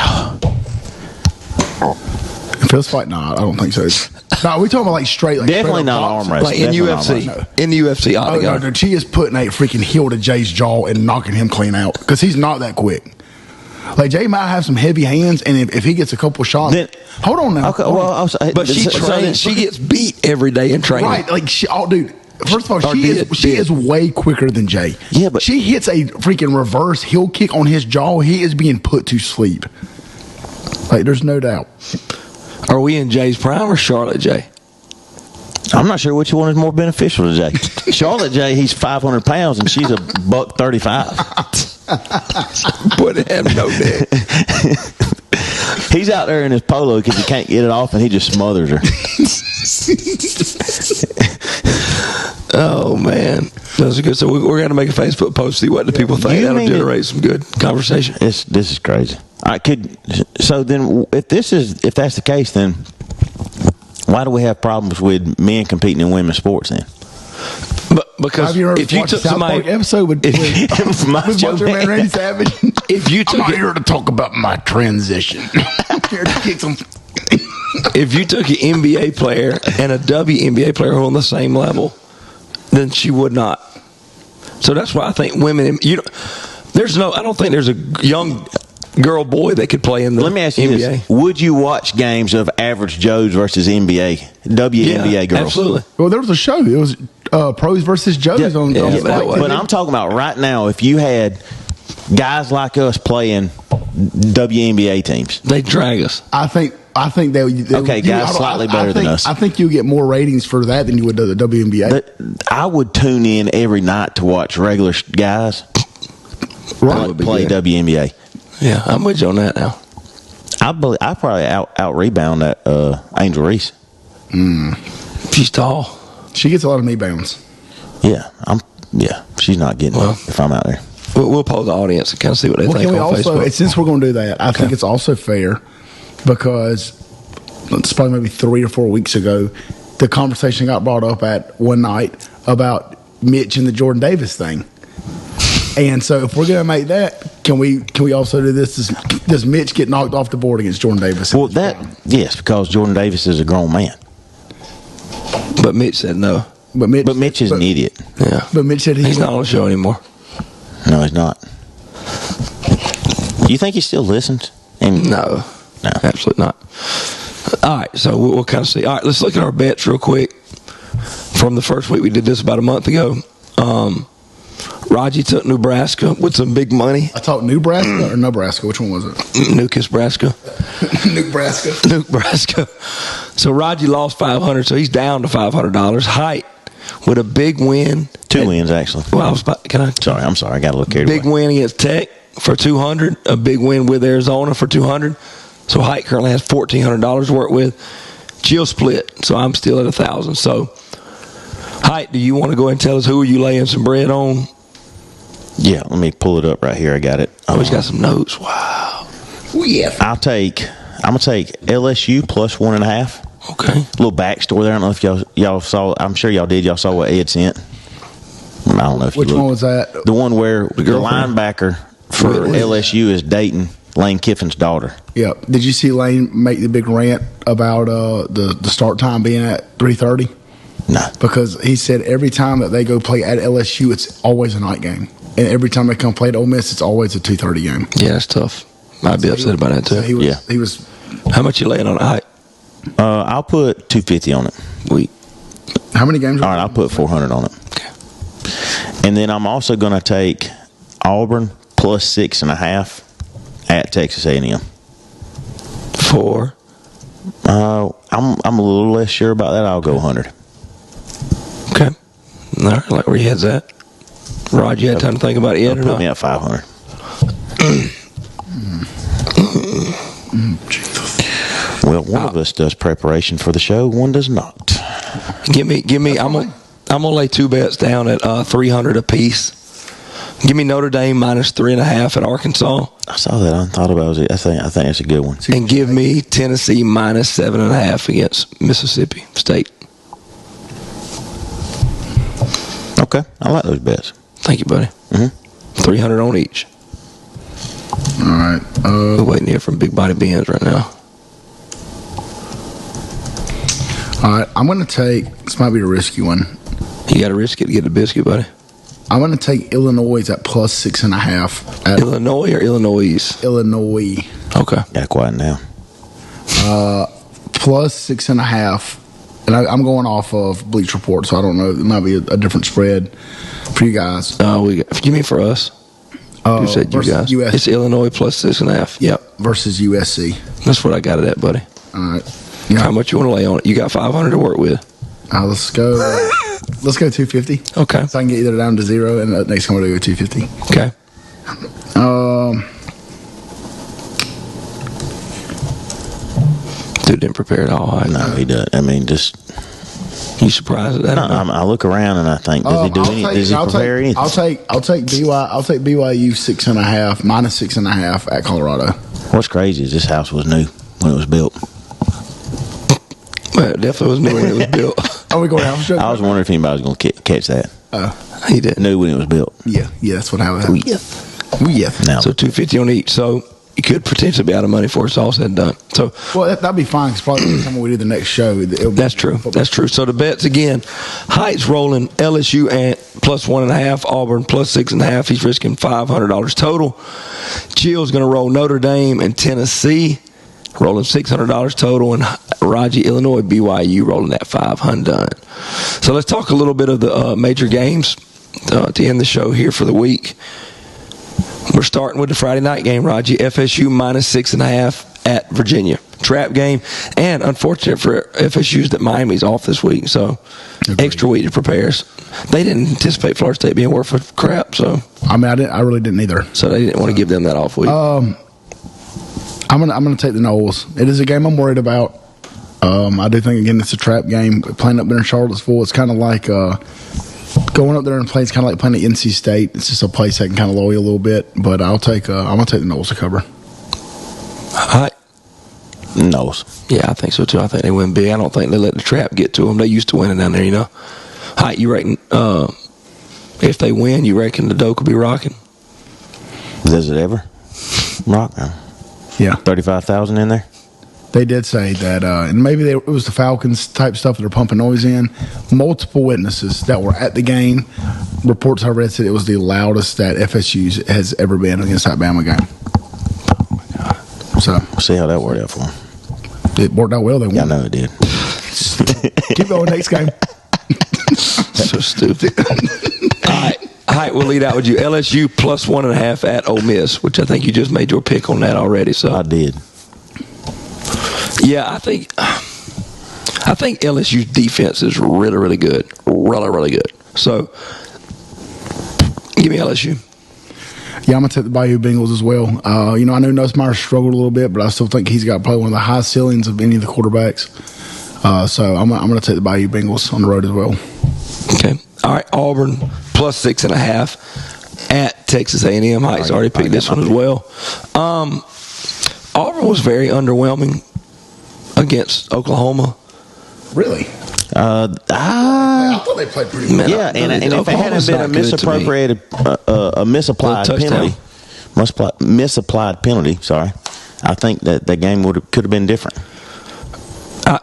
Fist fight? No, I don't think so. No, we're talking about like straight. Like definitely straight not arm wrestling. Like in UFC. No. In the UFC, no, she is putting a freaking heel to Jay's jaw and knocking him clean out because he's not that quick. Like Jay might have some heavy hands, and if he gets a couple shots, then, hold on now. Okay, well, but she trains. She gets beat every day in training. Right? Like dude. First of all, she is way quicker than Jay. Yeah, but she hits a freaking reverse heel kick on his jaw. He is being put to sleep. Like there's no doubt. Are we in Jay's prime or Charlotte Jay? I'm not sure which one is more beneficial to Jay. Charlotte Jay, he's 500 pounds and she's $135. Boy, they have no neck. He's out there in his polo because he can't get it off and he just smothers her. Oh man, that's good. So we're going to make a Facebook post, see what the people think. That'll generate some good conversation. This is crazy. So then, if that's the case, then why do we have problems with men competing in women's sports then? Because if you took somebody episode with Macho Man Randy Savage, if you took I'm not here to talk about my transition. I'm here to kick some. If you took an NBA player and a WNBA player who are on the same level, then she would not. So that's why I think women. I don't think there's a young girl, boy that could play in the Let me ask you NBA. this. Would you watch games of average Joes versus WNBA girls? Absolutely. Well, there was a show. It was pros versus Joes on yeah, Spike but TV. But I'm talking about right now, if you had guys like us playing WNBA teams. They drag us. I think they Okay, guys slightly better than us. I think you get more ratings for that than you would the WNBA. I would tune in every night to watch regular guys play WNBA. Yeah, I'm with you on that now. I probably out rebound that Angel Reese. She's tall. She gets a lot of knee bounds. Yeah, she's not getting it if I'm out there. We'll poll the audience and kind of see what they think Can we on also, Facebook. since we're going to do that, I think it's also fair because it's probably maybe 3 or 4 weeks ago, the conversation got brought up at one night about Mitch and the Jordan Davis thing. And so if we're going to make that, can we also do this? Does Mitch get knocked off the board against Jordan Davis? Well, yes, because Jordan Davis is a grown man. But Mitch said no. But Mitch is an idiot. Yeah. But Mitch said he's not on the show anymore. No, he's not. You think he still listens? No, absolutely not. All right, so we'll kind of see. All right, let's look at our bets real quick. From the first week, we did this about a month ago. Raji took Nebraska with some big money. I talked Nebraska or Nebraska? Which one was it? Nucus, Nebraska. Nebraska. So Raji lost $500, so he's down to $500. Hight with a big win. 2 wins, actually. Well, I'm sorry. I got a little carried away. Big win against Tech for $200. A big win with Arizona for $200. So Hight currently has $1,400 to work with. Jill split, so I'm still at $1,000. So Hight, do you want to go ahead and tell us who are you laying some bread on? Yeah, let me pull it up right here. I got it. Oh, he's got some notes. Wow. Yeah. I'm gonna take LSU plus 1.5. Okay. A little backstory there. I don't know if y'all saw. I'm sure y'all did. Y'all saw what Ed sent. I don't know if Which you one was that? The one where the linebacker for LSU is dating Lane Kiffin's daughter. Yeah. Did you see Lane make the big rant about the start time being at 3:30? No. Because he said every time that they go play at LSU, it's always a night game. And every time they come play at Ole Miss, it's always a 2:30 game. Yeah, that's tough. I'd be upset about that, too. So he was. How much you laying on Hight? I'll put 250 on it. How many games? All right, I'll put 400 on it. Okay. And then I'm also going to take Auburn plus 6.5 at Texas A&M. 4. I'm a little less sure about that. I'll go 100. Okay. All right, like where your head's at. Rod, you had time to think about it yet or Put not? me at 500. Well, one of us does preparation for the show, one does not. Give me. I'm gonna lay 2 bets down at 300 apiece. Give me Notre Dame minus 3.5 at Arkansas, I saw that. I thought about it. I think that's a good one. and give me Tennessee minus 7.5 against Mississippi State. Okay, I like those bets. Thank you, buddy. 300 on each. All right. We're waiting here from Big Body Benz right now. All right. I'm going to take. This might be a risky one. You got to risk it to get the biscuit, buddy. I'm going to take Illinois at plus 6.5. At Illinois or Illinois? Illinois. Okay. Got quiet now. Plus 6.5. And I'm going off of Bleach Report, so I don't know. It might be a different spread for you guys. You mean for us? You said you versus guys. USC. It's Illinois plus 6.5. Yep. Versus USC. That's what I got it at, buddy. All right. Yeah. How much you want to lay on it? You got 500 to work with. Let's go. Let's go 250. Okay. So I can get either down to 0, and the next one we'll go 250. Okay. Dude didn't prepare at all. No, he does. I mean, just. You surprised at that? No, I look around and I think, does he do anything? Does he prepare anything? I'll take BYU 6.5 minus 6.5 at Colorado. What's crazy is this house was new when it was built. Well, it definitely was new when it was built. Are we going house show? I was wondering if anybody was going to catch that. He didn't. New when it was built. Yeah, that's what happened. Yes. Yeah. Now, So 250 on each. So could potentially be out of money for it's all said and done. So, well, that'd be fine. Because probably by the time we do the next show, that's true. That's true. So the bets again: Hight's rolling LSU and plus 1.5, Auburn plus 6.5. He's risking $500 total. Chill's going to roll Notre Dame and Tennessee, rolling $600 total, and Raji, Illinois, BYU rolling that $500. So let's talk a little bit of the major games to end the show here for the week. We're starting with the Friday night game, Raji. FSU minus 6.5 at Virginia. Trap game, and unfortunate for FSU's that Miami's off this week, so extra week to prepare. They didn't anticipate Florida State being worth a crap, so I mean, I really didn't either. So they didn't want to give them that off week. I'm gonna take the Noles. It is a game I'm worried about. I do think again it's a trap game. Playing up there in Charlottesville, it's kind of like going up there and playing. It's kind of like playing at NC State. It's just a place that can kind of lower you a little bit. But I'm gonna take the Noles to cover. Hight. Noles. Yeah, I think so too. I think they win big. I don't think they let the trap get to them. They used to winning down there, you know. Hight, you reckon if they win, you reckon the Doak will be rocking? Does it ever rock? Yeah, 35,000 in there. They did say that, and maybe it was the Falcons type stuff that they're pumping noise in. Multiple witnesses that were at the game. Reports I read said it was the loudest that FSU has ever been against that Bama game. Oh my God! So we'll see how that worked out for them. It worked out well. They won. Yeah, I know it did. Keep going. Next game. So stupid. All right, we'll lead out with you. LSU plus 1.5 at Ole Miss, which I think you just made your pick on that already. So I did. Yeah, I think LSU's defense is really, really good. Really, really good. So give me LSU. Yeah, I'm going to take the Bayou Bengals as well. I know Nussmeier struggled a little bit, but I still think he's got probably one of the highest ceilings of any of the quarterbacks. So I'm going to take the Bayou Bengals on the road as well. Okay. All right, Auburn plus 6.5 at Texas A&M. Hight's already picked this one as well. Auburn was very underwhelming against Oklahoma. Really? I thought they played pretty good. Yeah, and if it hadn't been a misapplied penalty, sorry, I think that game could have been different.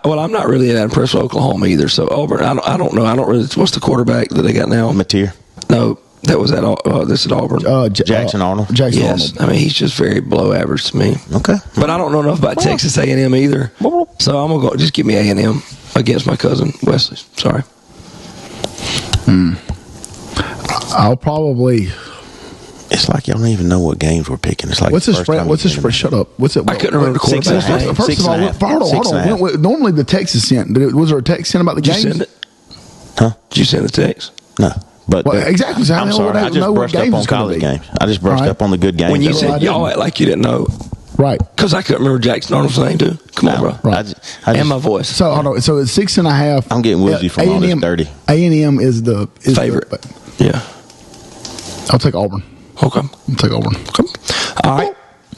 Well, I'm not really that impressed with Oklahoma either. So Auburn, I don't know. I don't really. What's the quarterback that they got now? Mateer. No, that was at this at Auburn. Jackson Arnold. Jackson Yes, Arnold. I mean he's just very below average to me. Okay, but I don't know enough about Texas A&M either. So I'm gonna go. Just give me A&M against my cousin Wesley. Sorry. I'll probably. It's like y'all don't even know what games we're picking. It's like What's the spread? What's the spread? Shut up. What's it? I couldn't remember the quarterback. 6.5. First of all, hold on. Normally the text is sent. Was there a text sent about the Did games? you send it? Huh? Did you send the text? No. But exactly. So I'm sorry. I just brushed up on college games. I just brushed up on the good games. When you said y'all act like you didn't know. Right. Because I couldn't remember Jackson Arnold's name, too. Come on, bro. Right. And my voice. So hold on. So it's 6.5. I'm getting woozy from all this dirty. A&M is the favorite. Yeah. I'll take Auburn. Okay. I'll take Auburn. Okay. All right.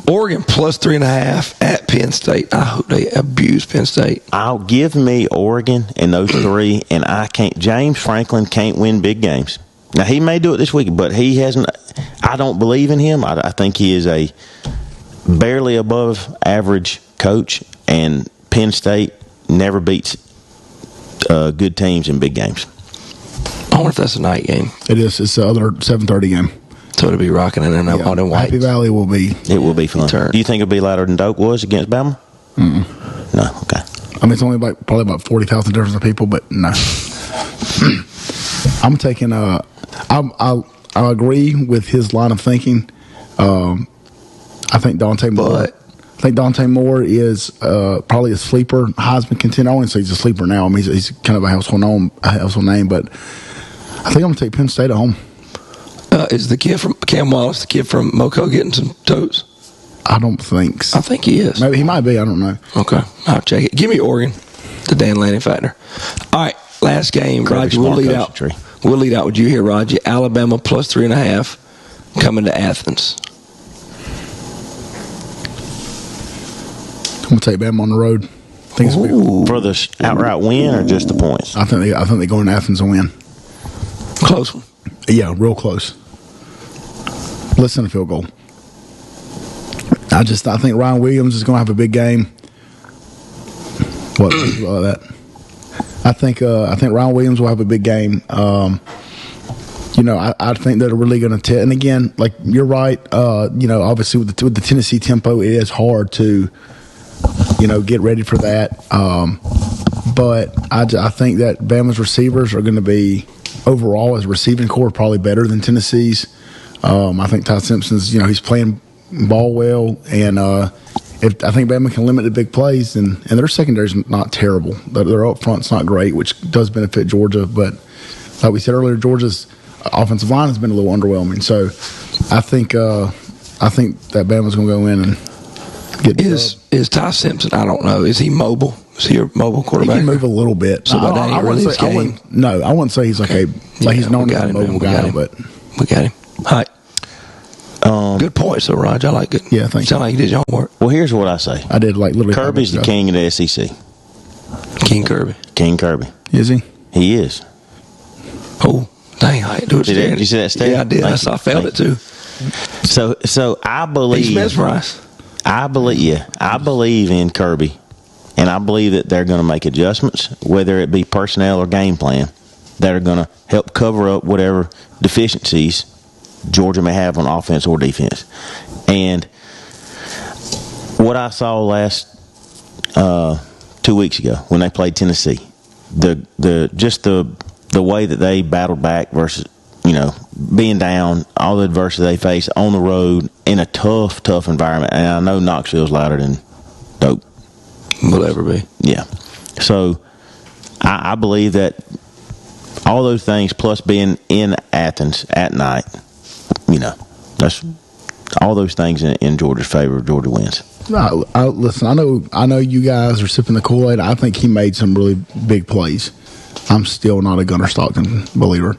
Oregon plus 3.5 at Penn State. I hope they abuse Penn State. I'll give me Oregon and those three, and I can't. James Franklin can't win big games. Now he may do it this week, but he hasn't. I don't believe in him. I think he is a barely above average coach, and Penn State never beats good teams in big games. I wonder if that's a night game. It is. It's the other 7:30 game. So it'll be rocking in there now. All them whites. Happy Valley will be. It will be fun. Turn. Do you think it'll be louder than Doak was against Bama? Mm-mm. No. Okay. I mean, it's only probably about 40,000 difference of people, but no. I'm taking. I agree with his line of thinking. I think Dante Moore. I think Dante Moore is probably a sleeper Heisman contender. I wouldn't say he's a sleeper now. I mean, he's kind of a household name, but I think I'm going to take Penn State at home. Is the kid from Cam Wallace, the kid from Moco, getting some toes? I don't think so. I think he is. Maybe he might be. I don't know. Okay. I'll check it. Give me Oregon, the Dan Lanning factor. All right. Last game, Roger. We'll lead out. We'll lead out with you here, Roger. Alabama plus 3.5 coming to Athens. I'm going to take Bama on the road. For the outright win or just the points? I think they go in Athens and win. Close one. Yeah, real close. Less than a field goal. I think Ryan Williams is going to have a big game. What that? I think Ryan Williams will have a big game. I think they're really going to and again, like you're right. Obviously with the Tennessee tempo, it is hard to get ready for that. But I think that Bama's receivers are going to be overall as a receiving core probably better than Tennessee's. I think Ty Simpson's he's playing ball well, and if I think Bama can limit the big plays, and their secondary's not terrible. Their up front's not great, which does benefit Georgia. But like we said earlier, Georgia's offensive line has been a little underwhelming. So I think that Bama's going to go in and get. Is Ty Simpson? I don't know. Is he mobile? Is he a mobile quarterback? He can move a little bit. So I wouldn't say he's he's known as a mobile guy, but we got him. Hi. Good points, though, Raj. I like it. Yeah, thank you. Sound like you did your homework. Well, here's what I say. I did literally. Kirby's the king of the SEC. King Kirby. King Kirby. Is he? He is. Oh, dang! I do it. Did you see that stat? Yeah, I did. I felt it too. So I believe. He's mesmerized. I believe in Kirby, and I believe that they're going to make adjustments, whether it be personnel or game plan, that are going to help cover up whatever deficiencies Georgia may have on offense or defense. And what I saw last 2 weeks ago when they played Tennessee, the way that they battled back versus being down, all the adversity they faced on the road in a tough environment. And I know Knoxville's louder than Dope. Will ever be. Yeah. So I believe that all those things, plus being in Athens at night, that's all those things in Georgia's favor. Georgia wins. Listen, I know you guys are sipping the Kool-Aid. I think he made some really big plays. I'm still not a Gunnar Stockton believer.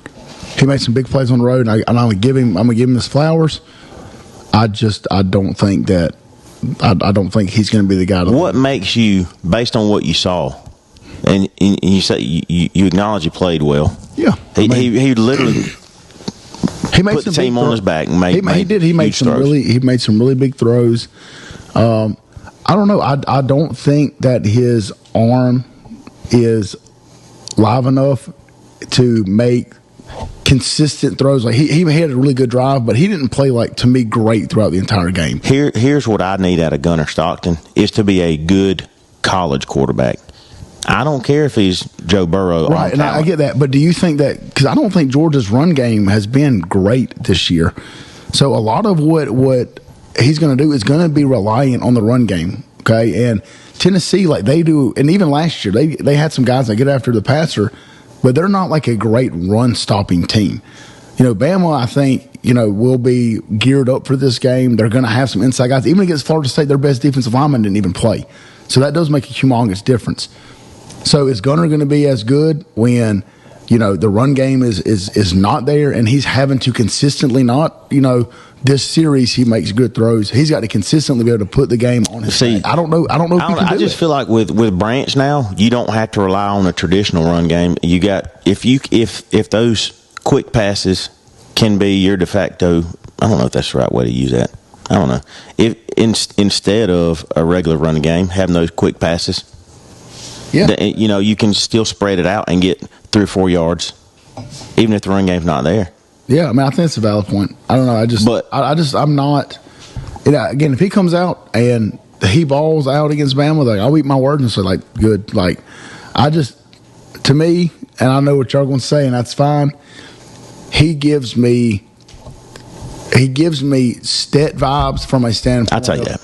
He made some big plays on the road, and I'm gonna give him his flowers. I don't think he's going to be the guy. What makes you, based on what you saw, and you say you acknowledge he played well? Yeah, he literally made put the team on his back and made he made some really big throws. I don't know. I don't think that his arm is live enough to make consistent throws. Like he had a really good drive, but he didn't play to me great throughout the entire game. Here's what I need out of Gunnar Stockton is to be a good college quarterback. I don't care if he's Joe Burrow. Right, and I get that. But do you think that, because I don't think Georgia's run game has been great this year. So a lot of what he's going to do is going to be reliant on the run game. Okay, and Tennessee, like they do, and even last year, they had some guys that get after the passer, but they're not like a great run-stopping team. Bama, I think, will be geared up for this game. They're going to have some inside guys. Even against Florida State, their best defensive lineman didn't even play. So that does make a humongous difference. So is Gunnar going to be as good when, the run game is not there and he's having to consistently not, this series he makes good throws. He's got to consistently be able to put the game on his back. I don't know if he can do just feel like with Branch now, you don't have to rely on a traditional run game. You got if those quick passes can be your de facto. I don't know if that's the right way to use that. I don't know. If instead of a regular run game, having those quick passes, you can still spread it out and get 3 or 4 yards, even if the run game's not there. Yeah, I mean, I think it's a valid point. I don't know. I'm not. Again, if he comes out and he balls out against Bama, I'll eat my words and say, good. To me, and I know what y'all going to say, and that's fine. He gives me stat vibes from a standpoint. I'll tell you that.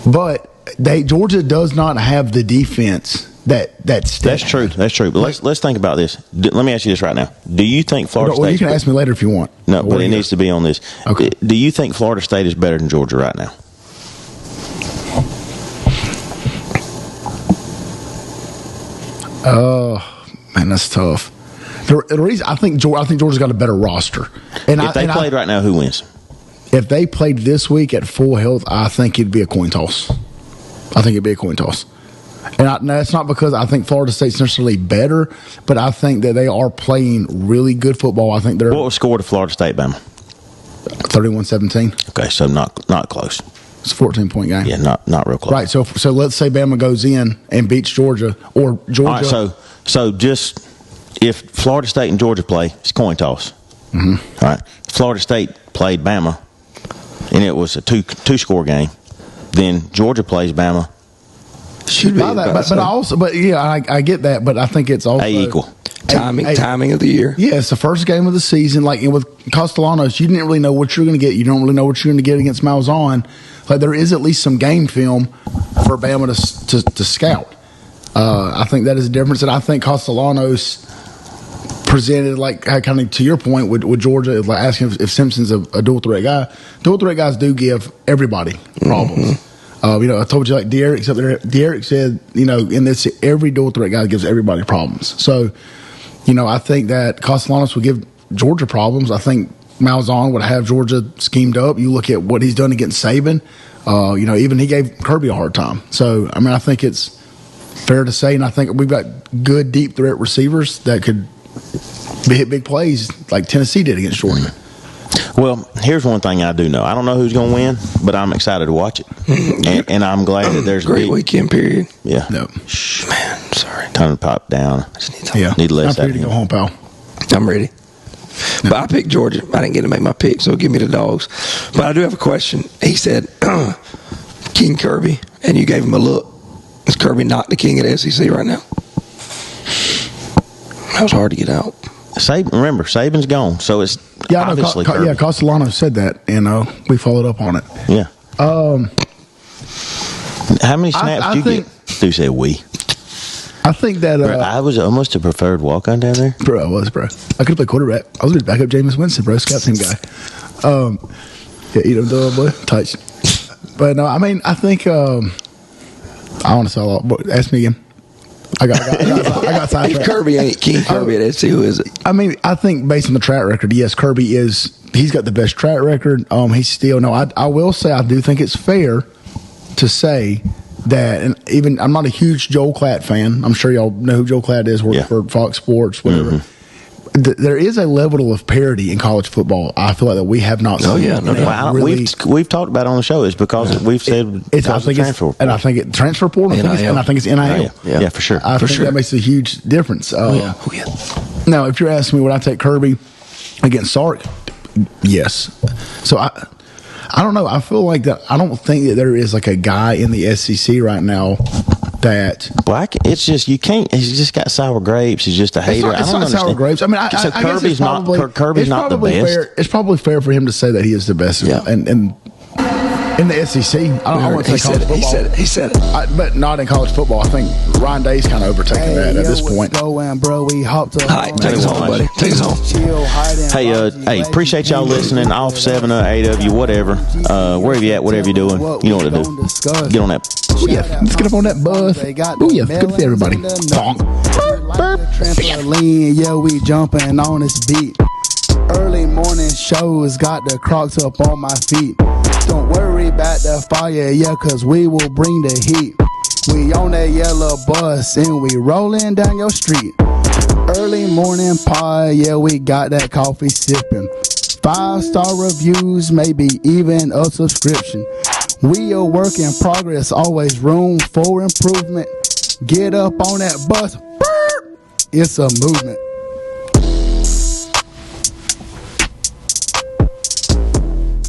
But Georgia does not have the defense that's true. That's true. But let's think about this. Let me ask you this right now. Do you think Florida State? Well, you can ask me later if you want. No, but it needs to be on this. Okay. Do you think Florida State is better than Georgia right now? Man, that's tough. The reason I think Georgia's got a better roster. And if they played right now, who wins? If they played this week at full health, I think it'd be a coin toss. And that's not because I think Florida State's necessarily better, but I think that they are playing really good football. I think What was score to Florida State, Bama? 31-17. Okay, so not close. It's a 14-point game. Yeah, not real close. Right. So let's say Bama goes in and beats Georgia, or Georgia. All right, so just if Florida State and Georgia play, it's coin toss. Mm-hmm. All right. Florida State played Bama, and it was a two-score game. Then Georgia plays Bama. Should be I get that, but I think it's also equal. Timing of the year. Yeah, it's the first game of the season. Like with Castellanos, you didn't really know what you're going to get. You don't really know what you're going to get against Malzahn. Like there is at least some game film for Bama to scout. I think that is a difference, and I think Castellanos presented, like kind of to your point with Georgia, like asking if Simpson's a dual threat guy. Dual threat guys do give everybody problems. Mm-hmm. I told you, like De'Eric said, in this, every dual threat guy gives everybody problems. So, I think that Castellanos would give Georgia problems. I think Malzahn would have Georgia schemed up. You look at what he's done against Saban. Even he gave Kirby a hard time. So, I think it's fair to say, and I think we've got good deep threat receivers that could hit big plays like Tennessee did against Georgia. Well, here's one thing I do know. I don't know who's going to win, but I'm excited to watch it. and I'm glad that there's great weekend period. Yeah. No. Shh, man, sorry. Time to pop down. I just need to let I'm ready to go home, pal. I'm ready. No. But I picked Georgia. I didn't get to make my pick, so give me the dogs. But I do have a question. He said, King Kirby, and you gave him a look. Is Kirby not the king of the SEC right now? That was hard to get out. Remember, Saban's gone, so it's obviously Kirby. Castellanos said that, and we followed up on it. Yeah. How many snaps did you get? Do you say we? I think that I was almost a preferred walk-on down there. Bro, I was, bro. I could have played quarterback. I was going to back up Jameis Winston, bro. Scout team guy. Eat him, dog, boy. Touch. But no, I think I want to sell a lot. Ask me again. I got sidetracked. If Kirby ain't King Kirby at SC, who is it? I think based on the track record, yes, Kirby is. He's got the best track record. He's still I will say I do think it's fair to say that, and even I'm not a huge Joel Klatt fan. I'm sure y'all know who Joel Klatt is, working for Fox Sports, whatever. Mm-hmm. There is a level of parity in college football. I feel like that we have not seen. Oh yeah, no doubt. We've talked about it on the show. It's because we've said it's transfer portal. And I think it's transfer portal. And I think it's NIL. Yeah, for sure. I think that makes a huge difference. Now, if you're asking me, would I take Kirby against Sark? Yes. So I don't know. I feel like that. I don't think that there is like a guy in the SEC right now that. Well, it's just you can't. He's just got sour grapes. He's just a hater. It's not sour grapes. So Kirby's not the best. It's probably fair for him to say that he is the best. Yeah. And in the SEC, I want to say college football. He said it. But not in college football. I think Ryan Day's kind of overtaking that at this point. Hight, take us home, buddy. Take us home. Hey, appreciate y'all listening. All 7 or 8 of you, whatever. Wherever you at, whatever you're doing, you know what to do. Get on that. Oh yeah, let's get up on that bus. Oh yeah, good to see everybody. Bonk. Yeah, we jumping on this beat. Early morning shows got the Crocs up on my feet. Don't worry about the fire, yeah, cause we will bring the heat. We on that yellow bus and we rolling down your street. Early morning pie, yeah, we got that coffee sipping. 5-star reviews, maybe even a subscription. We a work in progress, always room for improvement. Get up on that bus, it's a movement.